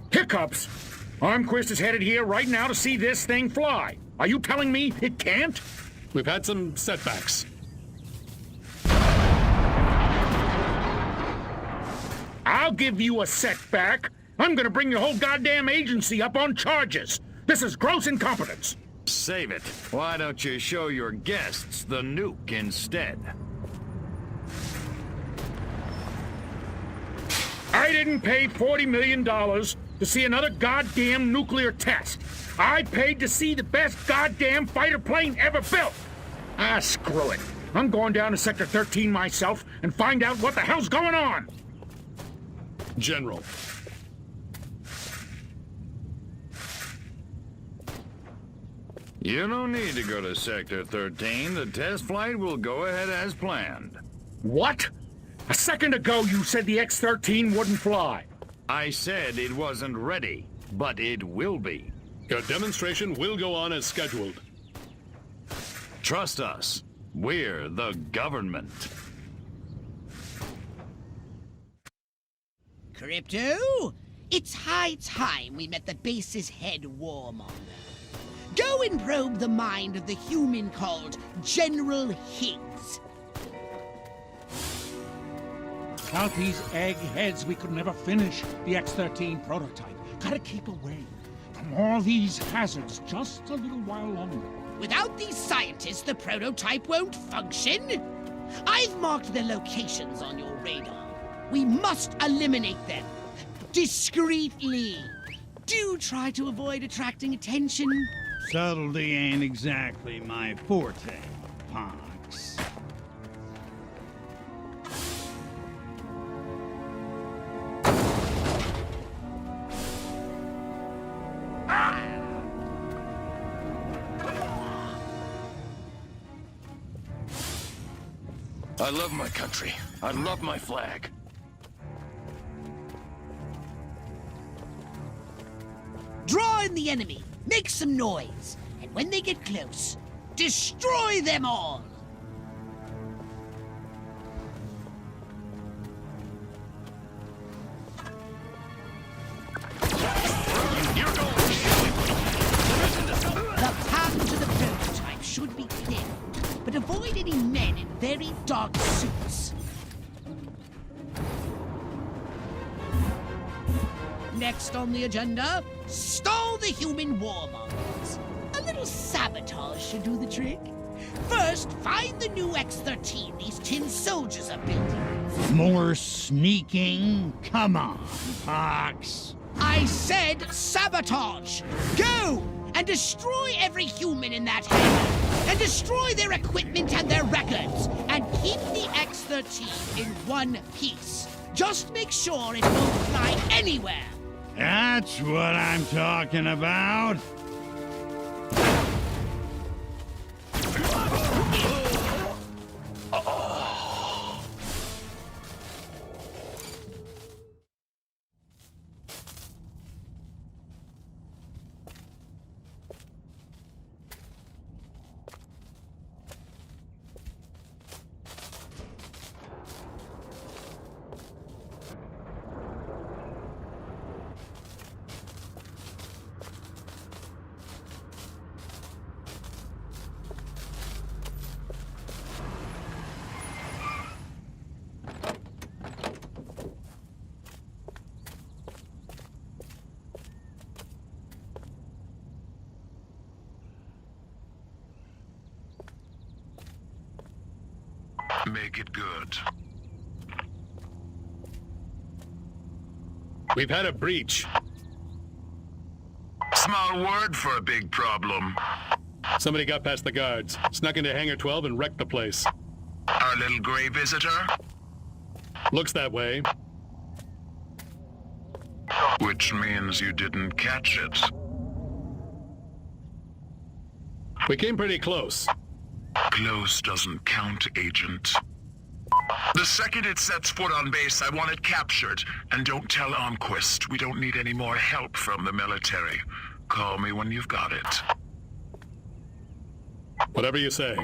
Hiccups? Armquist is headed here right now to see this thing fly. Are you telling me it can't? We've had some setbacks. I'll give you a setback. I'm gonna bring your whole goddamn agency up on charges. This is gross incompetence. Save it. Why don't you show your guests the nuke instead? I didn't pay $40 million to see another goddamn nuclear test. I paid to see the best goddamn fighter plane ever built. Ah, screw it. I'm going down to Sector 13 myself and find out what the hell's going on. General. You don't need to go to Sector 13. The test flight will go ahead as planned. What? A second ago you said the X-13 wouldn't fly. I said it wasn't ready, but it will be. Your demonstration will go on as scheduled. Trust us. We're the government. Crypto, it's high time we met the base's head warmonger. Go and probe the mind of the human called General Higgs. Without these eggheads, we could never finish the X-13 prototype. Gotta keep away from all these hazards just a little while longer. Without these scientists, the prototype won't function. I've marked their locations on your radar. We must eliminate them. Discreetly. Do try to avoid attracting attention. Subtlety ain't exactly my forte, Pox. I love my country. I love my flag. Draw in the enemy, make some noise, and when they get close, destroy them all! The path to the prototype should be clear, but avoid any men in very dark suits. Next on the agenda, stall the human warmongers. A little sabotage should do the trick. First, find the new X-13 these tin soldiers are building. More sneaking? Come on, Pox. I said sabotage! Go! And destroy every human in that hangar! And destroy their equipment and their records! And keep the X-13 in one piece. Just make sure it won't fly anywhere! That's what I'm talking about. Make it good. We've had a breach. Small word for a big problem. Somebody got past the guards, snuck into Hangar 12 and wrecked the place. Our little gray visitor? Looks that way. Which means you didn't catch it. We came pretty close. Close doesn't count, Agent. The second it sets foot on base, I want it captured. And don't tell Armquist. We don't need any more help from the military. Call me when you've got it. Whatever you say.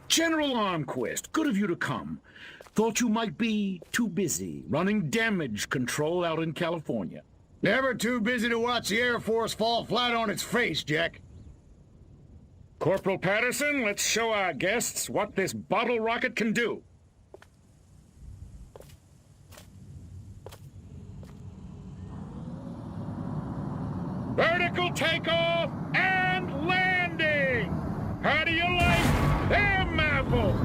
General Armquist, good of you to come. Thought you might be too busy running damage control out in California. Never too busy to watch the Air Force fall flat on its face, Jack. Corporal Patterson, let's show our guests what this bottle rocket can do. Vertical takeoff and landing! How do you like them apples?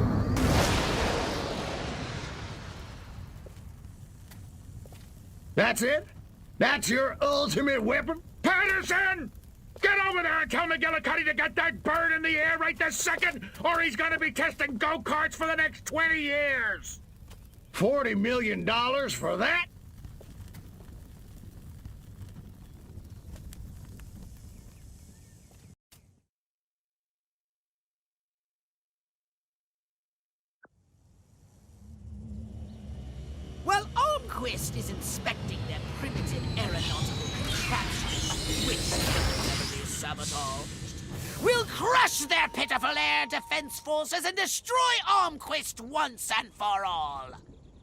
That's it? That's your ultimate weapon? Patterson! Get over there and tell McGillicuddy to get that bird in the air right this second, or he's gonna be testing go-karts for the next 20 years! $40 million for that? While Armquist is inspecting their primitive aeronautical contraptions, which heavily sabotaged, we'll crush their pitiful air defense forces and destroy Armquist once and for all.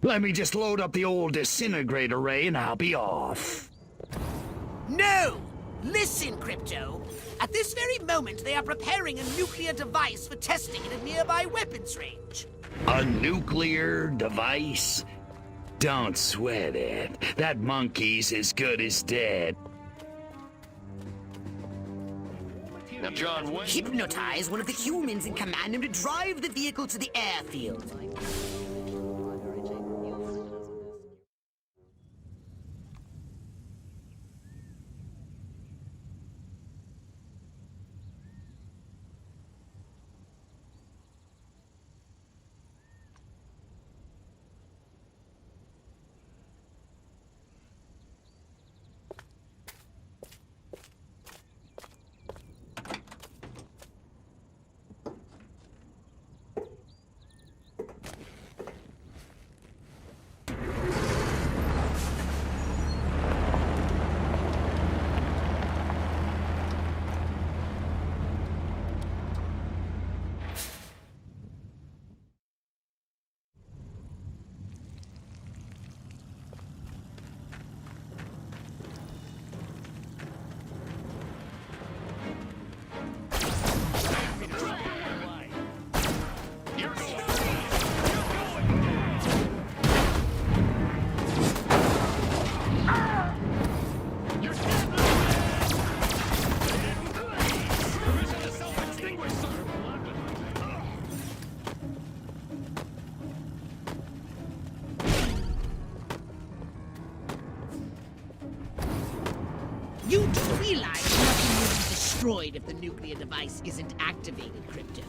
Let me just load up the old disintegrate array and I'll be off. No! Listen, Crypto. At this very moment, they are preparing a nuclear device for testing at a nearby weapons range. A nuclear device? Don't sweat it. That monkey's as good as dead. Now, John Wayne... Hypnotize one of the humans and command him to drive the vehicle to the airfield. You do realize nothing will be destroyed if the nuclear device isn't activated, Crypto.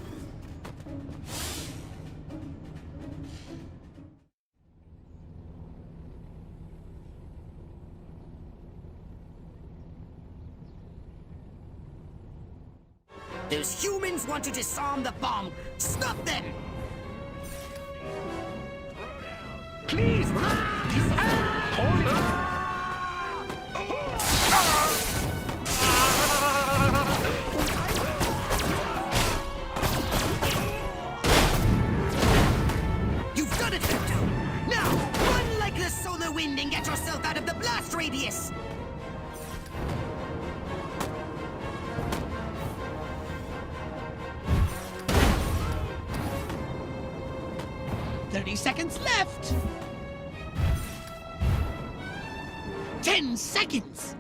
Those humans want to disarm the bomb. Stop them! Please! 30 seconds left. 10 seconds.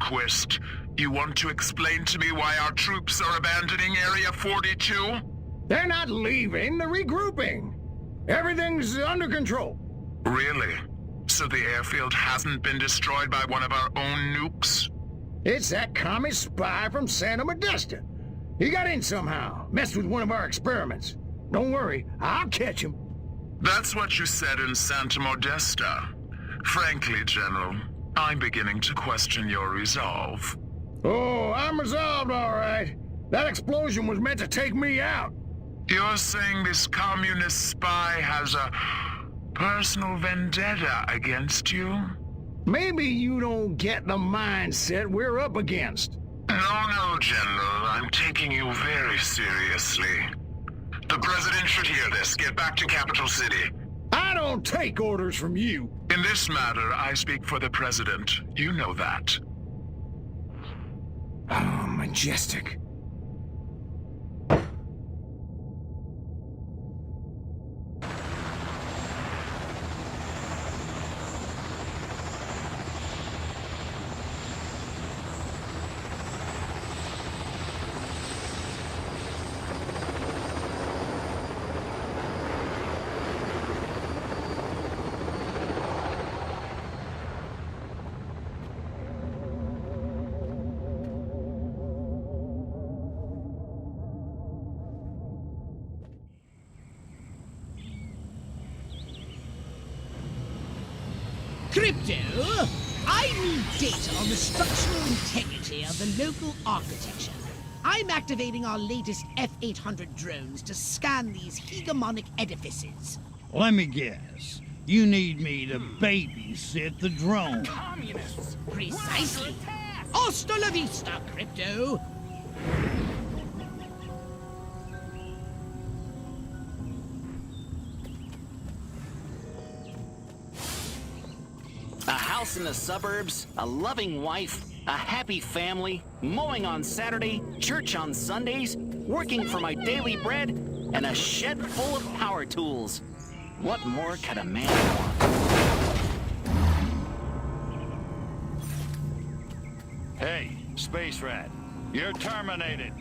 Quist, you want to explain to me why our troops are abandoning Area 42? They're not leaving, they're regrouping. Everything's under control. Really? So the airfield hasn't been destroyed by one of our own nukes? It's that commie spy from Santa Modesta. He got in somehow, messed with one of our experiments. Don't worry, I'll catch him. That's what you said in Santa Modesta. Frankly, General, I'm beginning to question your resolve. Oh, I'm resolved, all right. That explosion was meant to take me out. You're saying this communist spy has a personal vendetta against you? Maybe you don't get the mindset we're up against. No, General. I'm taking you very seriously. The President should hear this. Get back to Capital City. I don't take orders from you. In this matter, I speak for the President. You know that. Oh, majestic. Crypto, I need data on the structural integrity of the local architecture. I'm activating our latest F-800 drones to scan these hegemonic edifices. Let me guess. You need me to babysit the drone. Communists! Precisely. Hasta la vista, Crypto. A house in the suburbs, a loving wife, a happy family, mowing on Saturday, church on Sundays, working for my daily bread, and a shed full of power tools. What more could a man want? Hey, Space Rat, you're terminated.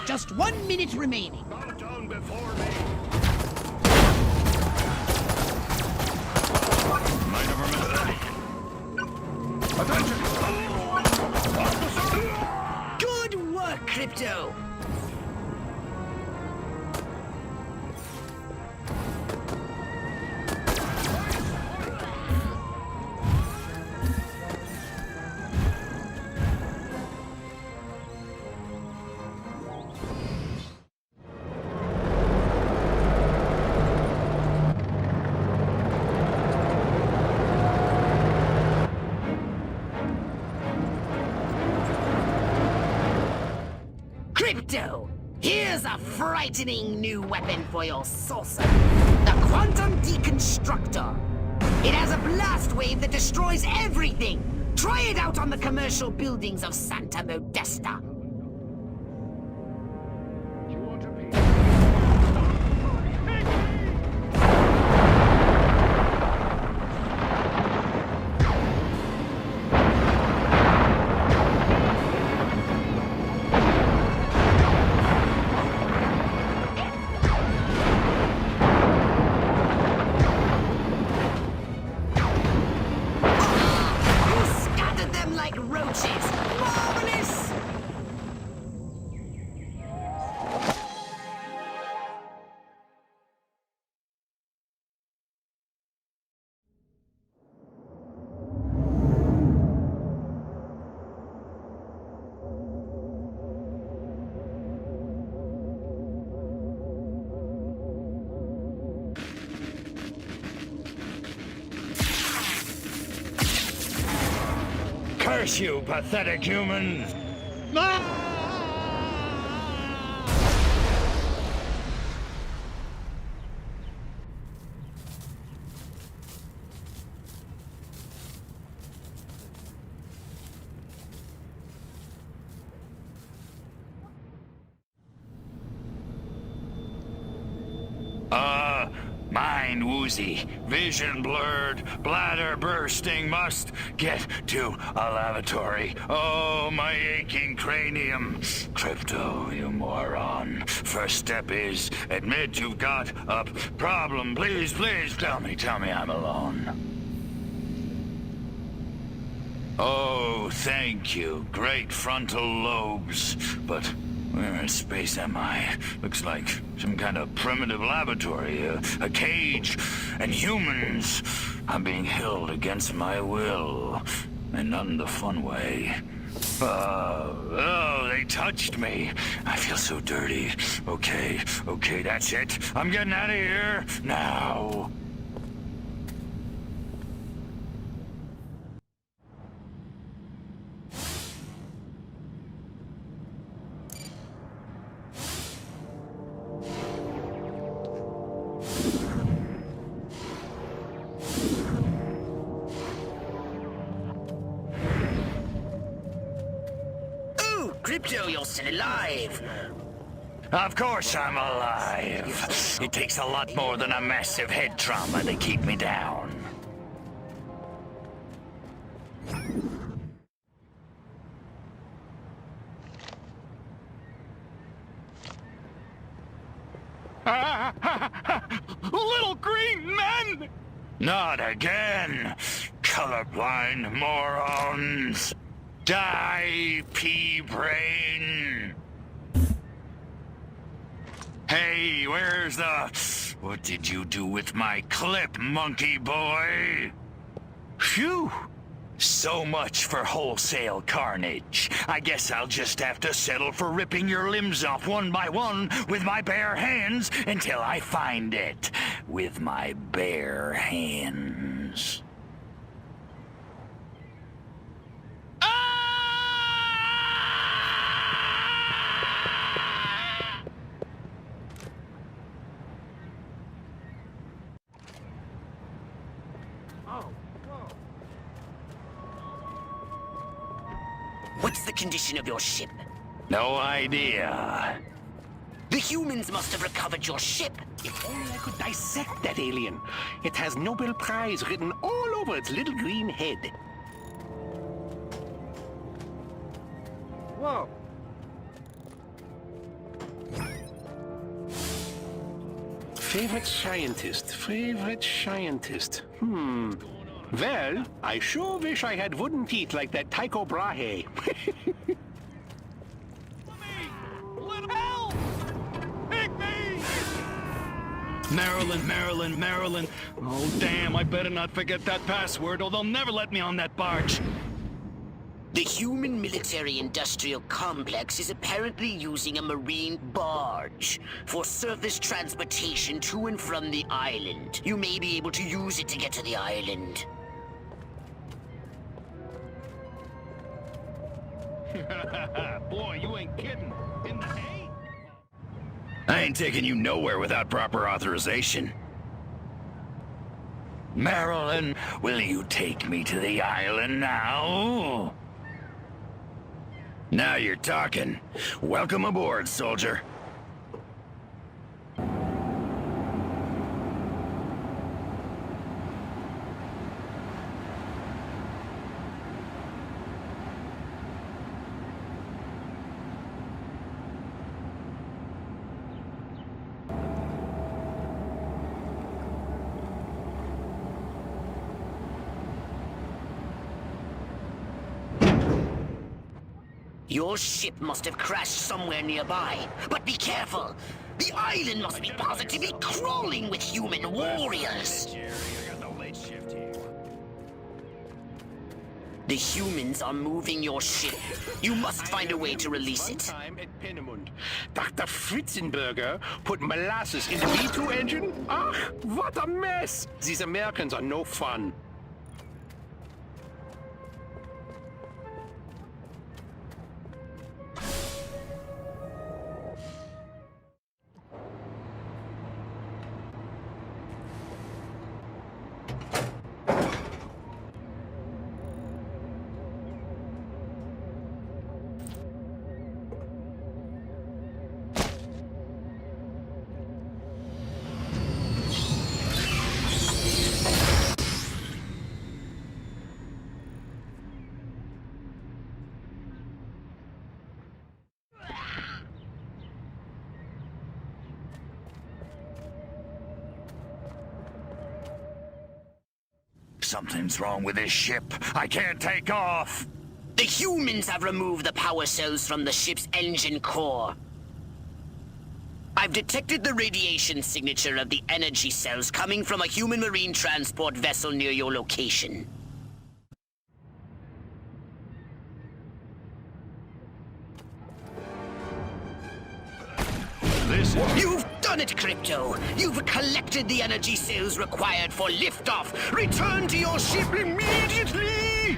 Just 1 minute remaining. Bow down before me. Might have remembered that. Attention! Good work, Crypto! Crypto, here's a frightening new weapon for your saucer. The Quantum Deconstructor. It has a blast wave that destroys everything. Try it out on the commercial buildings of Santa Modesta. Curse you, pathetic humans! Mind woozy, vision blurred, bladder bursting, must get to a lavatory. Oh, my aching cranium. Crypto, you moron. First step is admit you've got a problem. Please, please, tell me I'm alone. Oh, thank you. Great frontal lobes. But where in space am I? Looks like some kind of primitive laboratory, a cage, and humans are being held against my will, and not in the fun way. Oh, they touched me. I feel so dirty. Okay, that's it. I'm getting out of here now. Crypto, you're still alive. Of course I'm alive. It takes a lot more than a massive head trauma to keep me down. Little green men! Not again, colorblind morons. Die, pea brain! Hey, where's the... What did you do with my clip, monkey boy? Phew! So much for wholesale carnage. I guess I'll just have to settle for ripping your limbs off one by one with my bare hands until I find it. With my bare hands. What's the condition of your ship? No idea. The humans must have recovered your ship. If only I could dissect that alien. It has Nobel Prize written all over its little green head. Whoa. Favorite scientist. Well, I sure wish I had wooden teeth like that Tycho Brahe. Maryland. Oh, damn, I better not forget that password or they'll never let me on that barge. The human military-industrial complex is apparently using a marine barge for surface transportation to and from the island. You may be able to use it to get to the island. Boy, you ain't kidding. In the hay? I ain't taking you nowhere without proper authorization. Marilyn, will you take me to the island now? Now you're talking. Welcome aboard, soldier. Your ship must have crashed somewhere nearby, but be careful! The island must be positively crawling with human warriors! The humans are moving your ship. You must find a way to release it. Time at Peenemund, Dr. Fritzenberger put molasses in the V2 engine? Ach, what a mess! These Americans are no fun. Something's wrong with this ship. I can't take off. The humans have removed the power cells from the ship's engine core. I've detected the radiation signature of the energy cells coming from a human marine transport vessel near your location. You've done it, Crypto! You've collected the energy cells required for liftoff! Return to your ship immediately!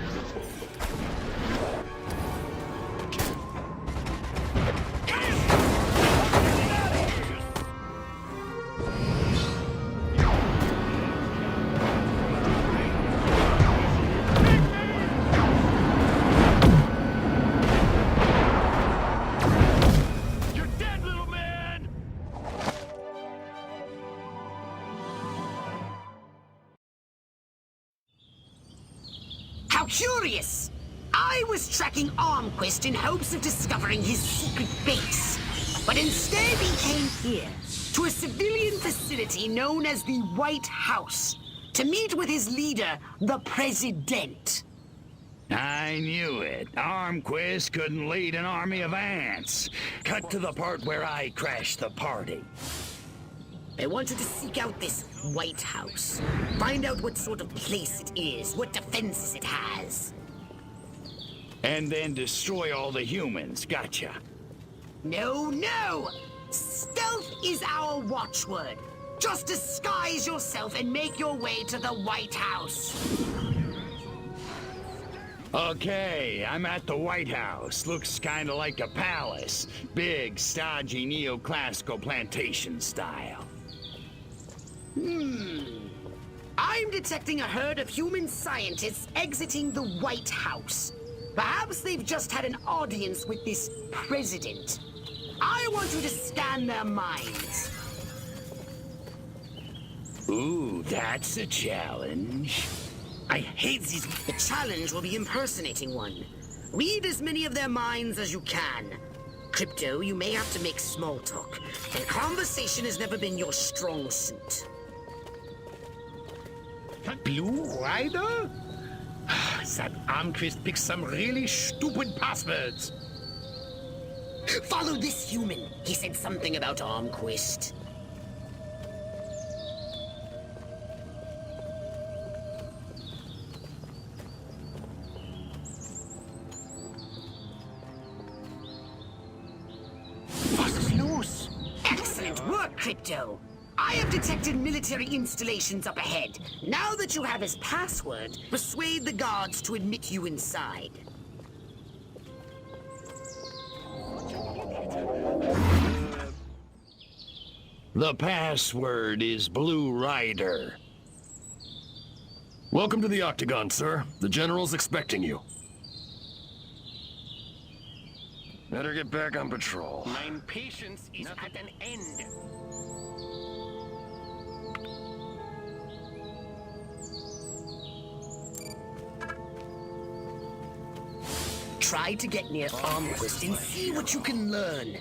How curious! I was tracking Armquist in hopes of discovering his secret base. But instead he came here, to a civilian facility known as the White House, to meet with his leader, the President. I knew it. Armquist couldn't lead an army of ants. Cut to the part where I crashed the party. I wanted to seek out this White House. Find out what sort of place it is, what defenses it has. And then destroy all the humans. Gotcha. No, no! Stealth is our watchword. Just disguise yourself and make your way to the White House. Okay, I'm at the White House. Looks kinda like a palace. Big, stodgy, neoclassical plantation style. I'm detecting a herd of human scientists exiting the White House. Perhaps they've just had an audience with this president. I want you to scan their minds. Ooh, that's a challenge. I hate these. The challenge will be impersonating one. Read as many of their minds as you can. Crypto, you may have to make small talk, and conversation has never been your strong suit. Blue Rider? That Armquist picked some really stupid passwords. Follow this human. He said something about Armquist. What's loose? Excellent work, Crypto. I have detected military installations up ahead. Now that you have his password, persuade the guards to admit you inside. The password is Blue Rider. Welcome to the Octagon, sir. The General's expecting you. Better get back on patrol. My patience is at an end. Try to get near Armquist and see what you can learn.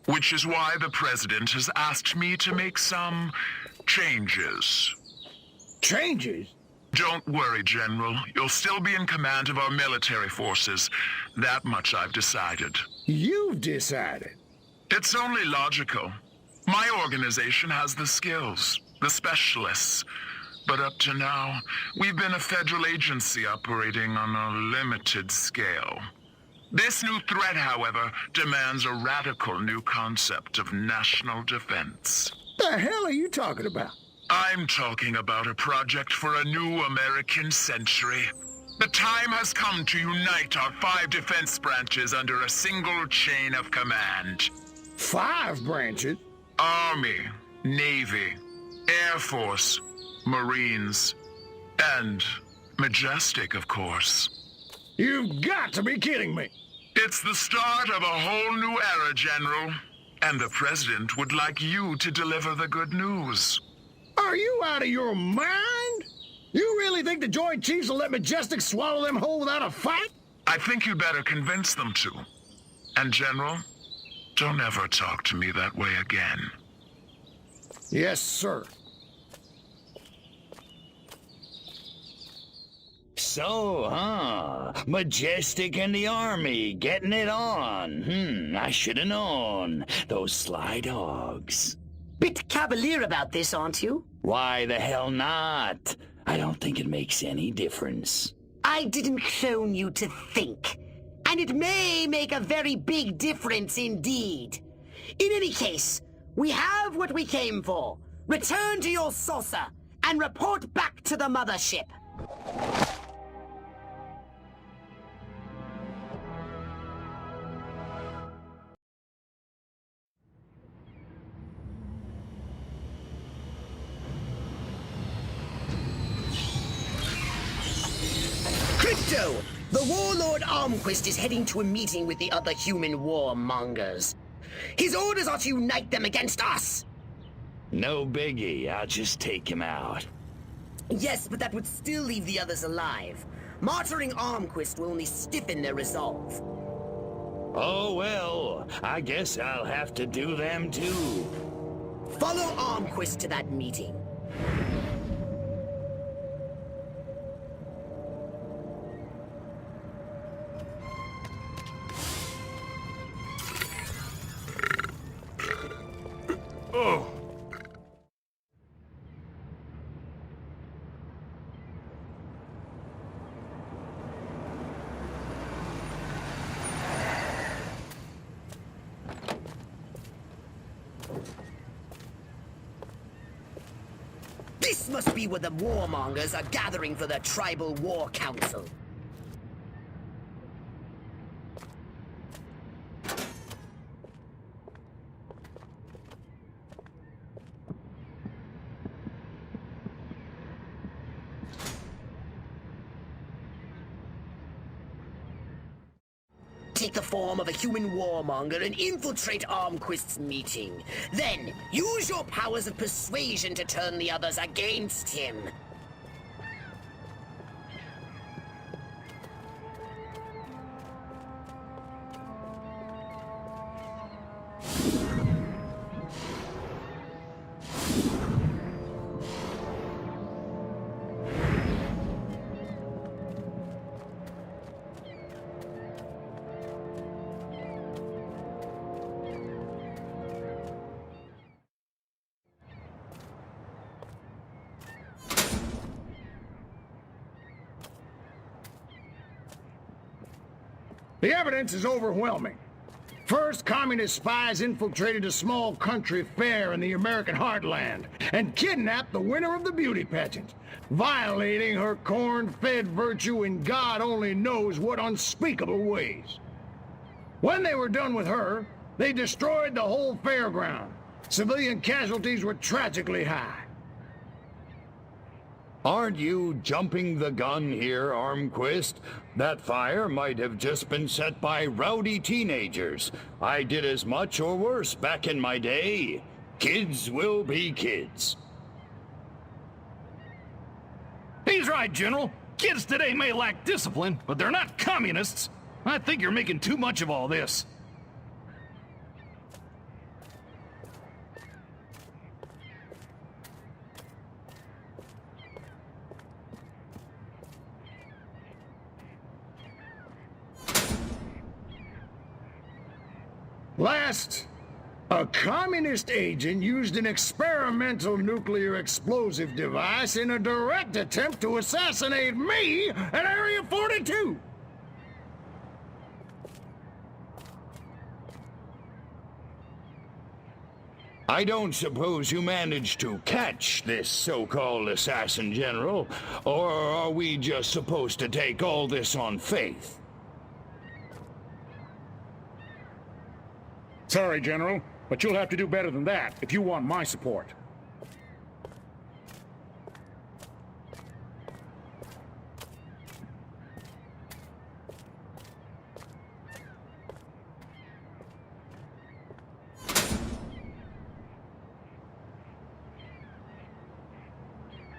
Which is why the President has asked me to make some changes. Changes? Don't worry, General. You'll still be in command of our military forces. That much I've decided. You've decided? It's only logical. My organization has the skills, the specialists. But up to now, we've been a federal agency operating on a limited scale. This new threat, however, demands a radical new concept of national defense. The hell are you talking about? I'm talking about a project for a new American century. The time has come to unite our 5 defense branches under a single chain of command. 5 branches? Army, Navy, Air Force, Marines, and Majestic, of course. You've got to be kidding me! It's the start of a whole new era, General. And the President would like you to deliver the good news. Are you out of your mind? You really think the Joint Chiefs will let Majestic swallow them whole without a fight? I think you better convince them to. And General, don't ever talk to me that way again. Yes, sir. So, Majestic and the Army getting it on. I should have known. Those sly dogs. Bit cavalier about this, aren't you? Why the hell not? I don't think it makes any difference. I didn't clone you to think. And it may make a very big difference indeed. In any case, we have what we came for. Return to your saucer and report back to the mothership. Crypto! The warlord Armquist is heading to a meeting with the other human warmongers. His orders are to unite them against us! No biggie, I'll just take him out. Yes, but that would still leave the others alive. Martyring Armquist will only stiffen their resolve. Oh well, I guess I'll have to do them too. Follow Armquist to that meeting. Oh. This must be where the warmongers are gathering for the Tribal War Council. Take the form of a human warmonger and infiltrate Armquist's meeting. Then, use your powers of persuasion to turn the others against him. The evidence is overwhelming. First, communist spies infiltrated a small country fair in the American heartland and kidnapped the winner of the beauty pageant, violating her corn-fed virtue in God only knows what unspeakable ways. When they were done with her, they destroyed the whole fairground. Civilian casualties were tragically high. Aren't you jumping the gun here, Armquist? That fire might have just been set by rowdy teenagers. I did as much or worse back in my day. Kids will be kids. He's right, General. Kids today may lack discipline, but they're not communists. I think you're making too much of all this. Last, a communist agent used an experimental nuclear explosive device in a direct attempt to assassinate me at Area 42. I don't suppose you managed to catch this so-called assassin, General, or are we just supposed to take all this on faith? Sorry, General, but you'll have to do better than that if you want my support.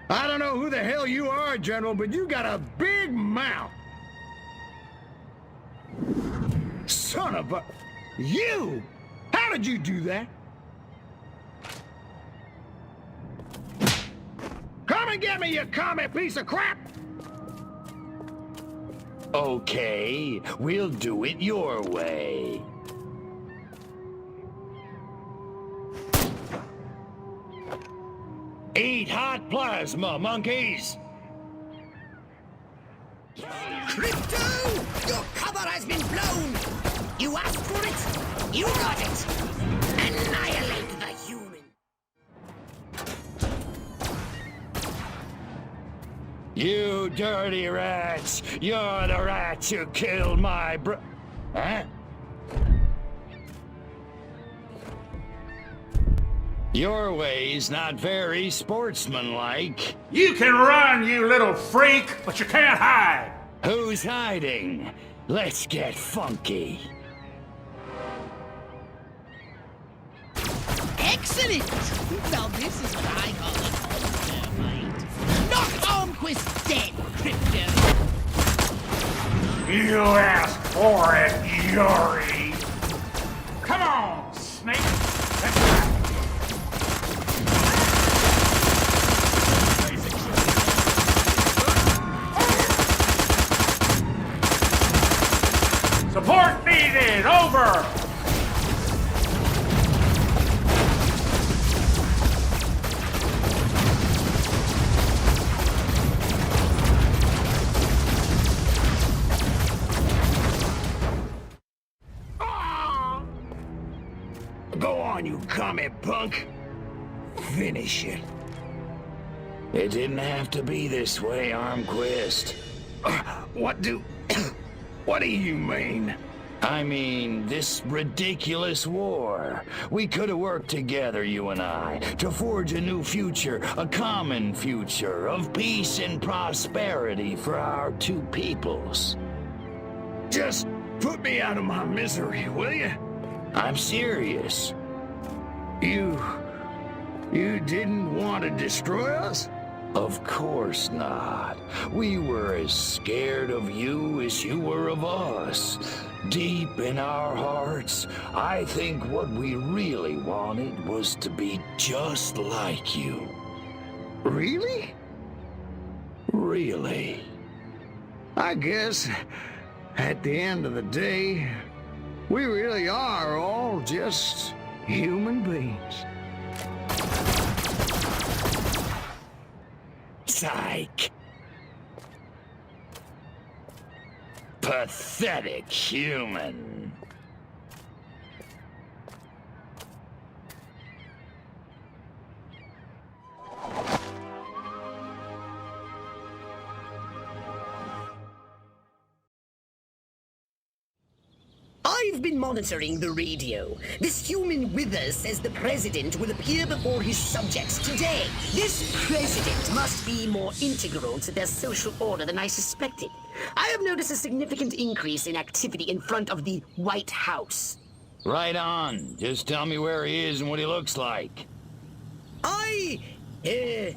I don't know who the hell you are, General, but you got a big mouth. Son of a... You! How did you do that? Come and get me, you commie piece of crap! Okay, we'll do it your way. Eat hot plasma, monkeys! Crypto! Your cover has been blown! You asked for it, you got it! Annihilate the human! You dirty rats! You're the rats who killed my Huh? Your way's not very sportsmanlike. You can run, you little freak, but you can't hide. Who's hiding? Let's get funky. Excellent! Now this is what I call an altar fight. Knock Armquist dead, Crypto! You asked for it, Yuri. Come on, Snake. Let's go. Support needed! Over! Go on, you commie punk. Finish it. It didn't have to be this way, Armquist. What do you mean? I mean, this ridiculous war. We could have worked together, you and I, to forge a new future, a common future of peace and prosperity for our two peoples. Just put me out of my misery, will you? I'm serious. You didn't want to destroy us? Of course not. We were as scared of you as you were of us. Deep in our hearts, I think what we really wanted was to be just like you. Really? Really. I guess, at the end of the day, we really are all just human beings. Psych. Pathetic human. I've been monitoring the radio. This human with us says the president will appear before his subjects today. This president must be more integral to their social order than I suspected. I have noticed a significant increase in activity in front of the White House. Right on. Just tell me where he is and what he looks like. The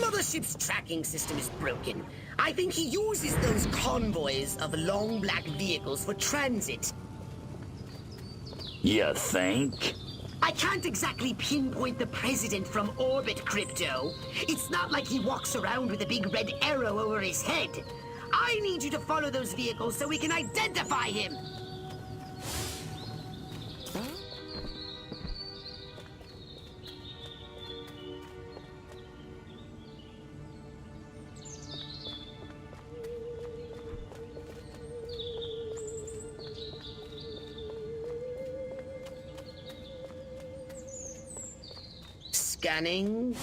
mothership's tracking system is broken. I think he uses those convoys of long black vehicles for transit. You think? I can't exactly pinpoint the president from orbit, Crypto. It's not like he walks around with a big red arrow over his head. I need you to follow those vehicles so we can identify him. Scanning.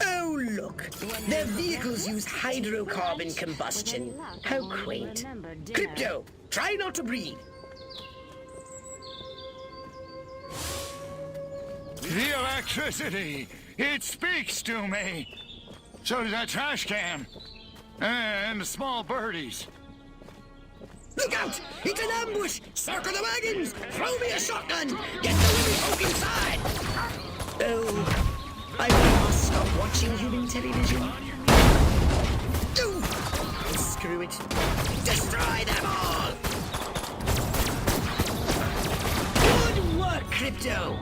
Oh, look. Their vehicles use hydrocarbon combustion. How quaint. Crypto, try not to breathe. The electricity! It speaks to me! So does that trash can. And the small birdies. Look out! It's an ambush! Circle the wagons! Throw me a shotgun! Get the women folk inside! Oh, I must stop. stop watching human television? Screw it. Destroy them all! Good work, Crypto!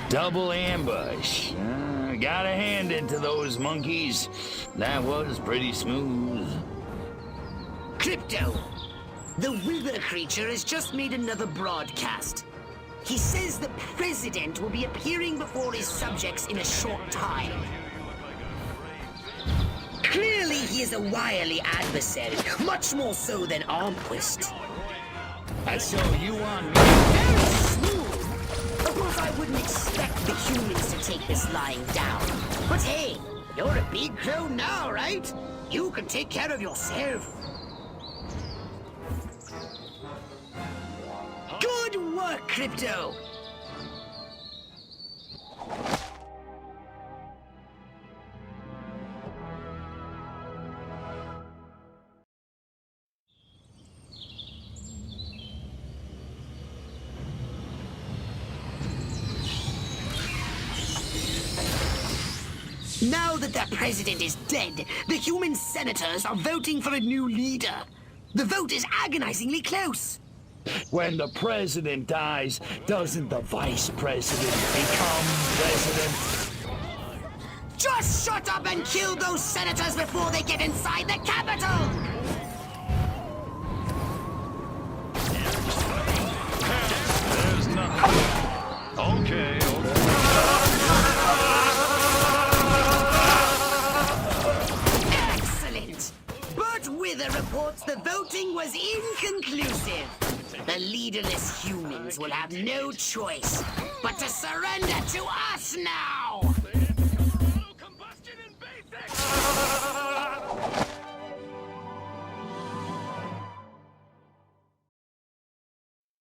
Double ambush. Gotta hand it to those monkeys. That was pretty smooth. Crypto! The wither creature has just made another broadcast. He says the president will be appearing before his subjects in a short time. Clearly he is a wily adversary, much more so than Armquist. So you want me? Very smooth! Of course I wouldn't expect the humans to take this lying down. But hey, you're a big crow now, right? You can take care of yourself. Good work, Crypto! Now that the president is dead, the human senators are voting for a new leader. The vote is agonizingly close. When the president dies, doesn't the vice president become president? Just shut up and kill those senators before they get inside the Capitol! There's nothing. Okay. Excellent! Bert Wither reports the voting was inconclusive. The leaderless humans will have no choice but to surrender to us now!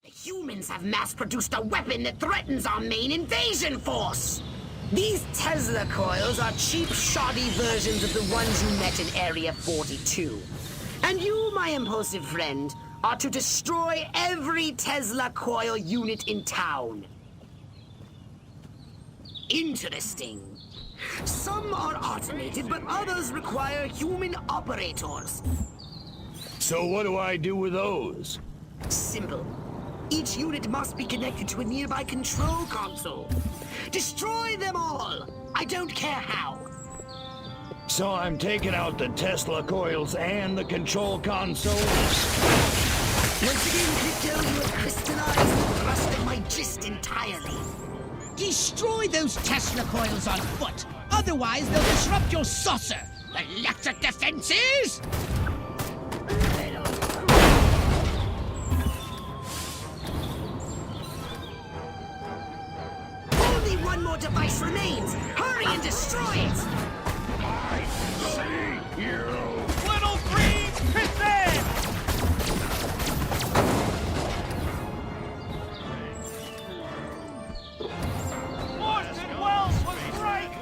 The humans have mass-produced a weapon that threatens our main invasion force! These Tesla coils are cheap, shoddy versions of the ones you met in Area 42. And you, my impulsive friend, are to destroy every Tesla coil unit in town. Interesting. Some are automated, but others require human operators. So what do I do with those? Simple. Each unit must be connected to a nearby control console. Destroy them all! I don't care how. So I'm taking out the Tesla coils and the control consoles? Once again, Crypto, you have crystallized the thrust of my gist entirely. Destroy those Tesla coils on foot. Otherwise, they'll disrupt your saucer. Electric defenses! Only one more device remains. Hurry and destroy it! I see you. Little green piston! Orson Welles was right!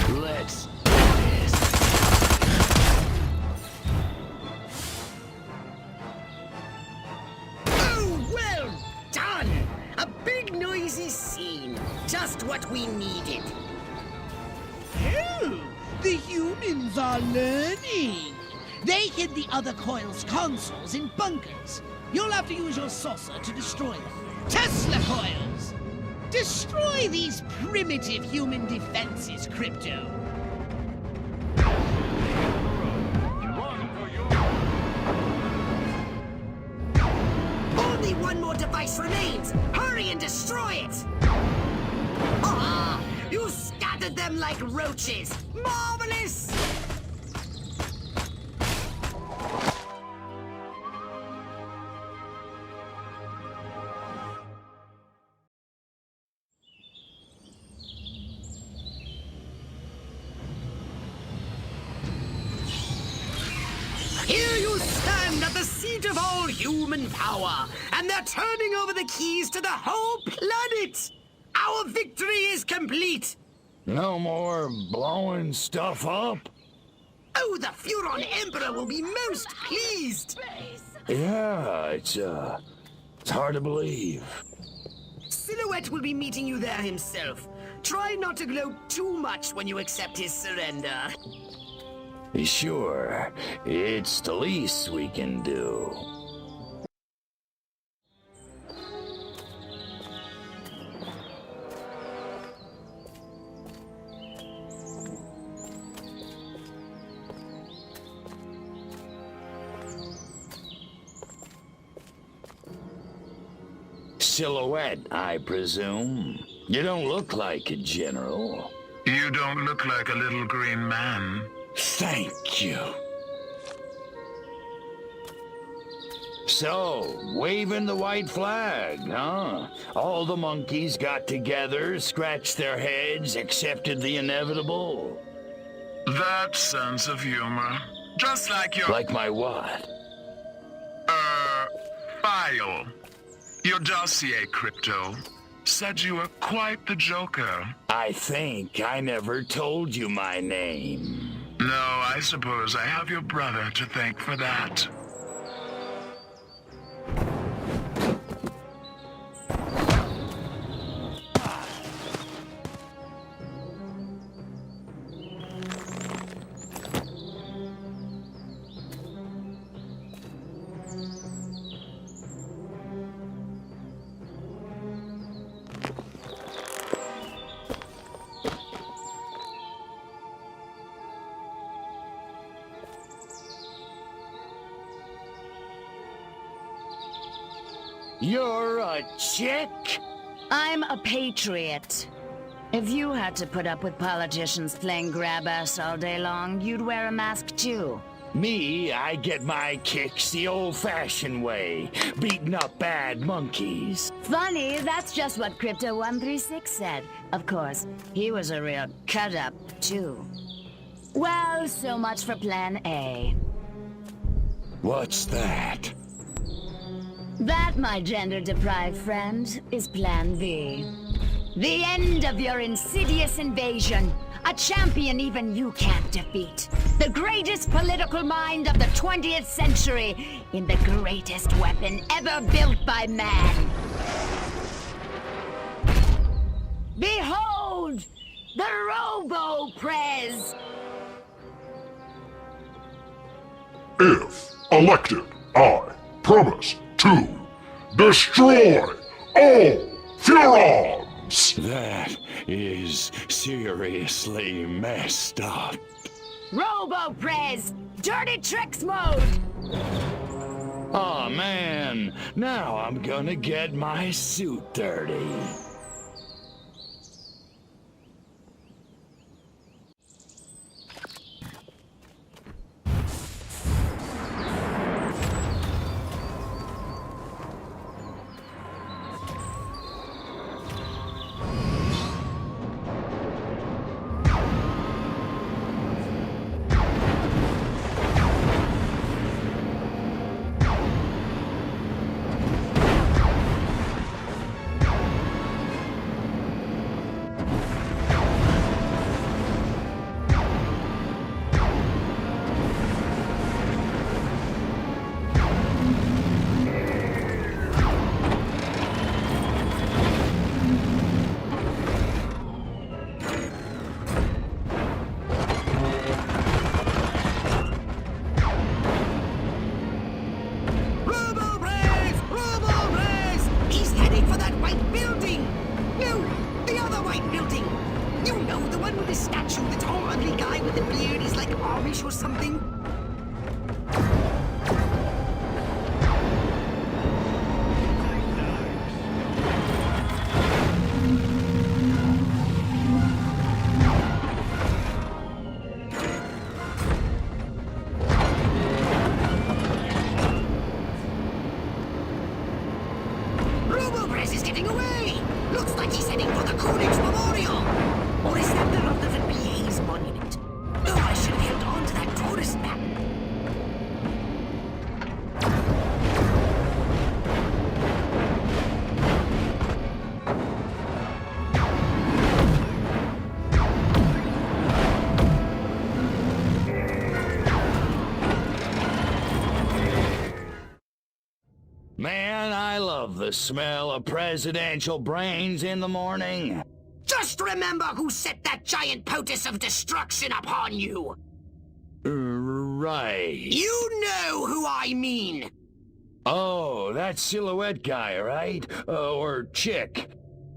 Let's do this. Oh, well done! A big noisy scene. Just what we needed. Oh, the humans are learning. They hid the other coil's consoles in bunkers. You'll have to use your saucer to destroy them. Tesla coils! Destroy these primitive human defenses, Crypto. Only one more device remains. Hurry and destroy it! Ah! You scattered them like roaches. Marvelous! Here you stand at the seat of all human power, and they're turning over the keys to the whole planet! Our victory is complete! No more blowing stuff up? Oh, You, the Furon Emperor, will be most pleased. Yeah, it's hard to believe. Silhouette will be meeting you there himself. Try not to gloat too much when you accept his surrender. Sure, it's the least we can do. Silhouette, I presume. You don't look like a general. You don't look like a little green man. Thank you. So, waving the white flag, huh? All the monkeys got together, scratched their heads, accepted the inevitable. That sense of humor. Just like your... Like my what? File. Your dossier, Crypto, said you were quite the joker. I think I never told you my name. No, I suppose I have your brother to thank for that. You're a chick? I'm a patriot. If you had to put up with politicians playing grab-ass all day long, you'd wear a mask too. Me, I get my kicks the old-fashioned way, beating up bad monkeys. Funny, that's just what Crypto136 said. Of course, he was a real cut-up, too. Well, so much for Plan A. What's that? That, my gender-deprived friend, is Plan B. The end of your insidious invasion. A champion even you can't defeat. The greatest political mind of the 20th century in the greatest weapon ever built by man. Behold, the Robo-Prez! If elected, I promise to destroy all Furons! That is seriously messed up. Robo-Prez! Dirty Tricks mode! Aw, man. Now I'm gonna get my suit dirty. Or is that the Rutherford PA's monument? Oh, I should have held on to that tourist map. Man, I love the smell of presidential brains in the morning. Just remember who set that giant potus of destruction upon you! Right. You know who I mean! Oh, that silhouette guy, right? Or chick.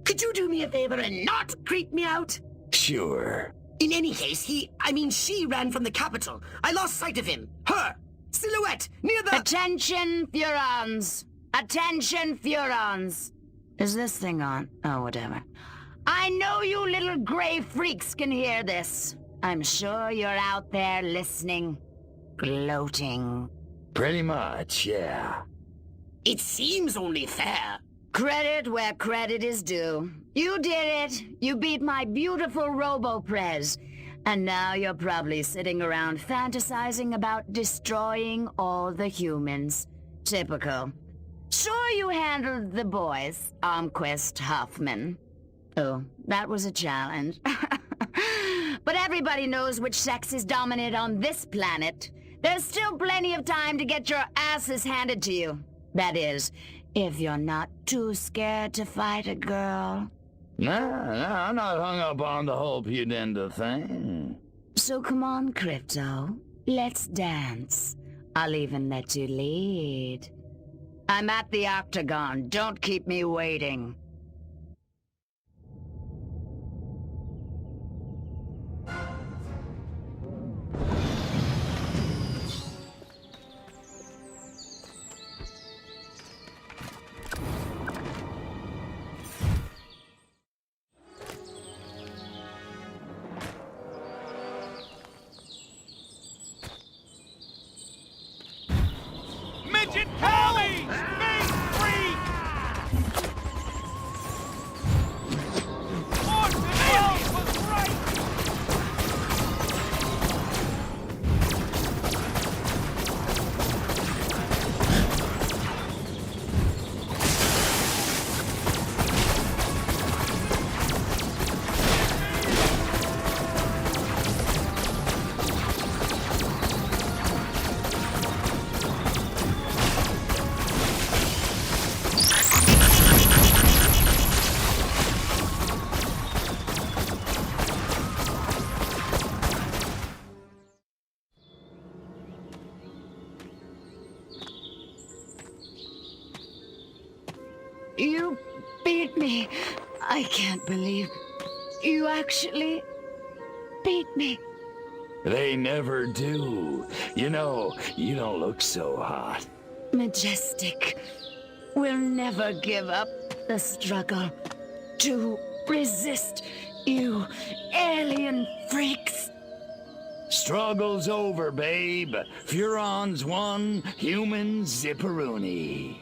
Could you do me a favor and not creep me out? Sure. In any case, she ran from the capital. I lost sight of him. Her! Silhouette! Near the— Attention, Furons! Attention, Furons! Is this thing on? Oh, whatever. I know you little gray freaks can hear this. I'm sure you're out there listening. Gloating. Pretty much, yeah. It seems only fair. Credit where credit is due. You did it. You beat my beautiful Robo-Prez. And now you're probably sitting around fantasizing about destroying all the humans. Typical. Sure, you handled the boys, Armquist, Hoffman. Oh, that was a challenge. But everybody knows which sex is dominant on this planet. There's still plenty of time to get your asses handed to you. That is, if you're not too scared to fight a girl. No, I'm not hung up on the whole pudenda thing. So come on, Crypto. Let's dance. I'll even let you lead. I'm at the Octagon. Don't keep me waiting. Midget commies! Space freak! Orson Welles was right! You beat me. I can't believe you actually beat me. They never do. You know, you don't look so hot. Majestic. We'll never give up the struggle to resist you alien freaks. Struggle's over, babe. Furons won, humans zipperoonie.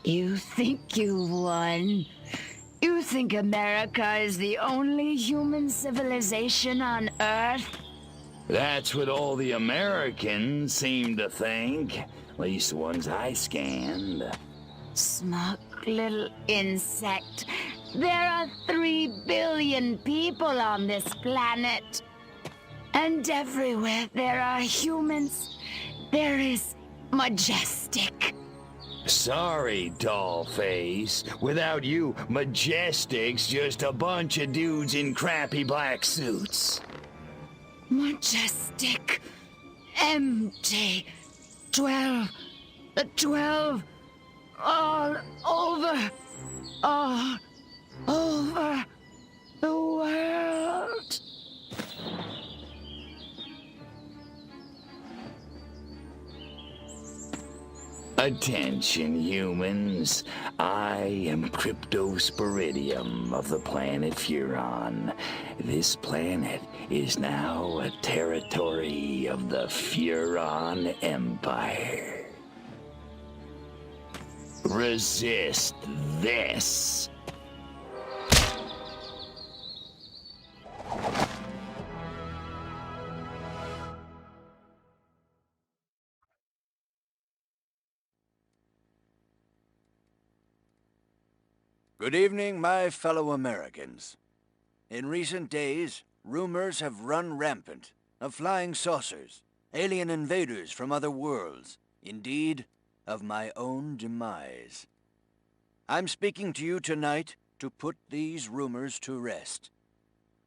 You think you won? You think America is the only human civilization on Earth? That's what all the Americans seem to think. At least the ones I scanned. Smug little insect. There are 3 billion people on this planet. And everywhere there are humans, there is Majestic. Sorry, dollface. Without you, Majestic's just a bunch of dudes in crappy black suits. Majestic. Empty. 12. The 12. All over. All over the world. Attention, humans. I am Cryptosporidium of the planet Furon. This planet is now a territory of the Furon Empire. Resist this. Good evening, my fellow Americans. In recent days, rumors have run rampant of flying saucers, alien invaders from other worlds, indeed, of my own demise. I'm speaking to you tonight to put these rumors to rest.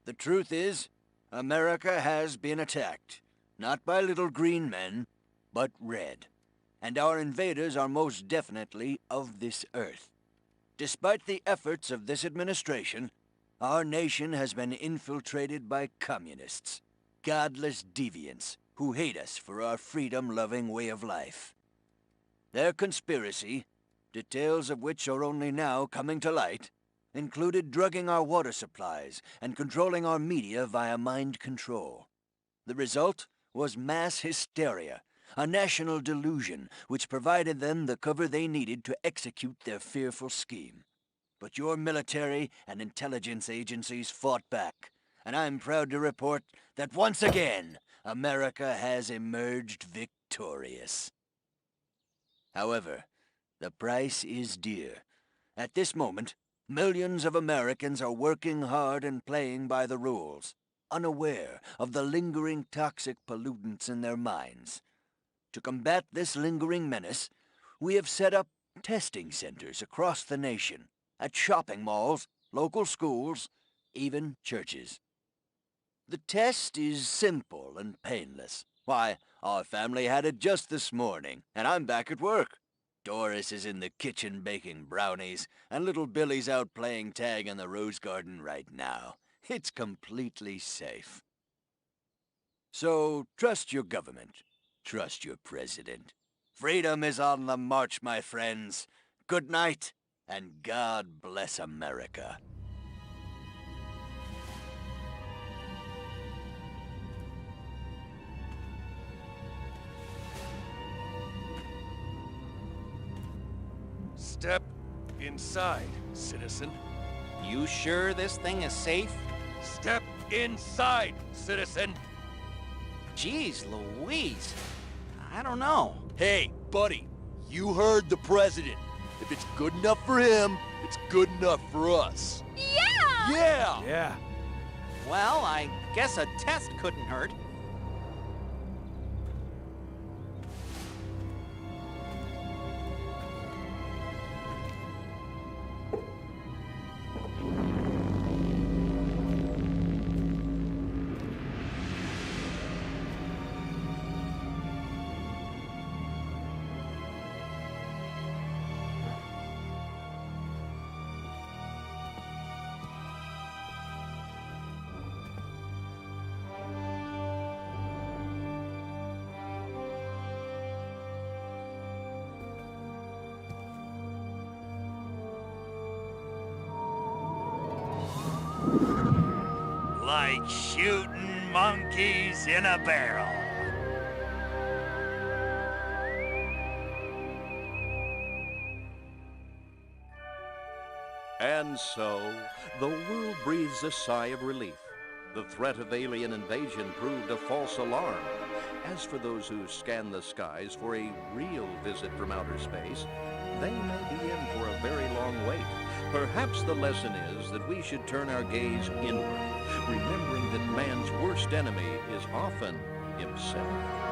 The truth is, America has been attacked, not by little green men, but red. And our invaders are most definitely of this earth. Despite the efforts of this administration, our nation has been infiltrated by communists, godless deviants who hate us for our freedom-loving way of life. Their conspiracy, details of which are only now coming to light, included drugging our water supplies and controlling our media via mind control. The result was mass hysteria, a national delusion which provided them the cover they needed to execute their fearful scheme. But your military and intelligence agencies fought back, and I'm proud to report that once again, America has emerged victorious. However, the price is dear. At this moment, millions of Americans are working hard and playing by the rules, unaware of the lingering toxic pollutants in their minds. To combat this lingering menace, we have set up testing centers across the nation, at shopping malls, local schools, even churches. The test is simple and painless. Why, our family had it just this morning, and I'm back at work. Doris is in the kitchen baking brownies, and little Billy's out playing tag in the rose garden right now. It's completely safe. So, trust your government. Trust your president. Freedom is on the march, my friends. Good night, and God bless America. Step inside, citizen. You sure this thing is safe? Step inside, citizen. Jeez Louise. I don't know. Hey, buddy, you heard the president. If it's good enough for him, it's good enough for us. Yeah! Yeah! Yeah. Well, I guess a test couldn't hurt. Like shooting monkeys in a barrel. And so, the world breathes a sigh of relief. The threat of alien invasion proved a false alarm. As for those who scan the skies for a real visit from outer space, they may be in for a very long wait. Perhaps the lesson is that we should turn our gaze inward, remembering that man's worst enemy is often himself.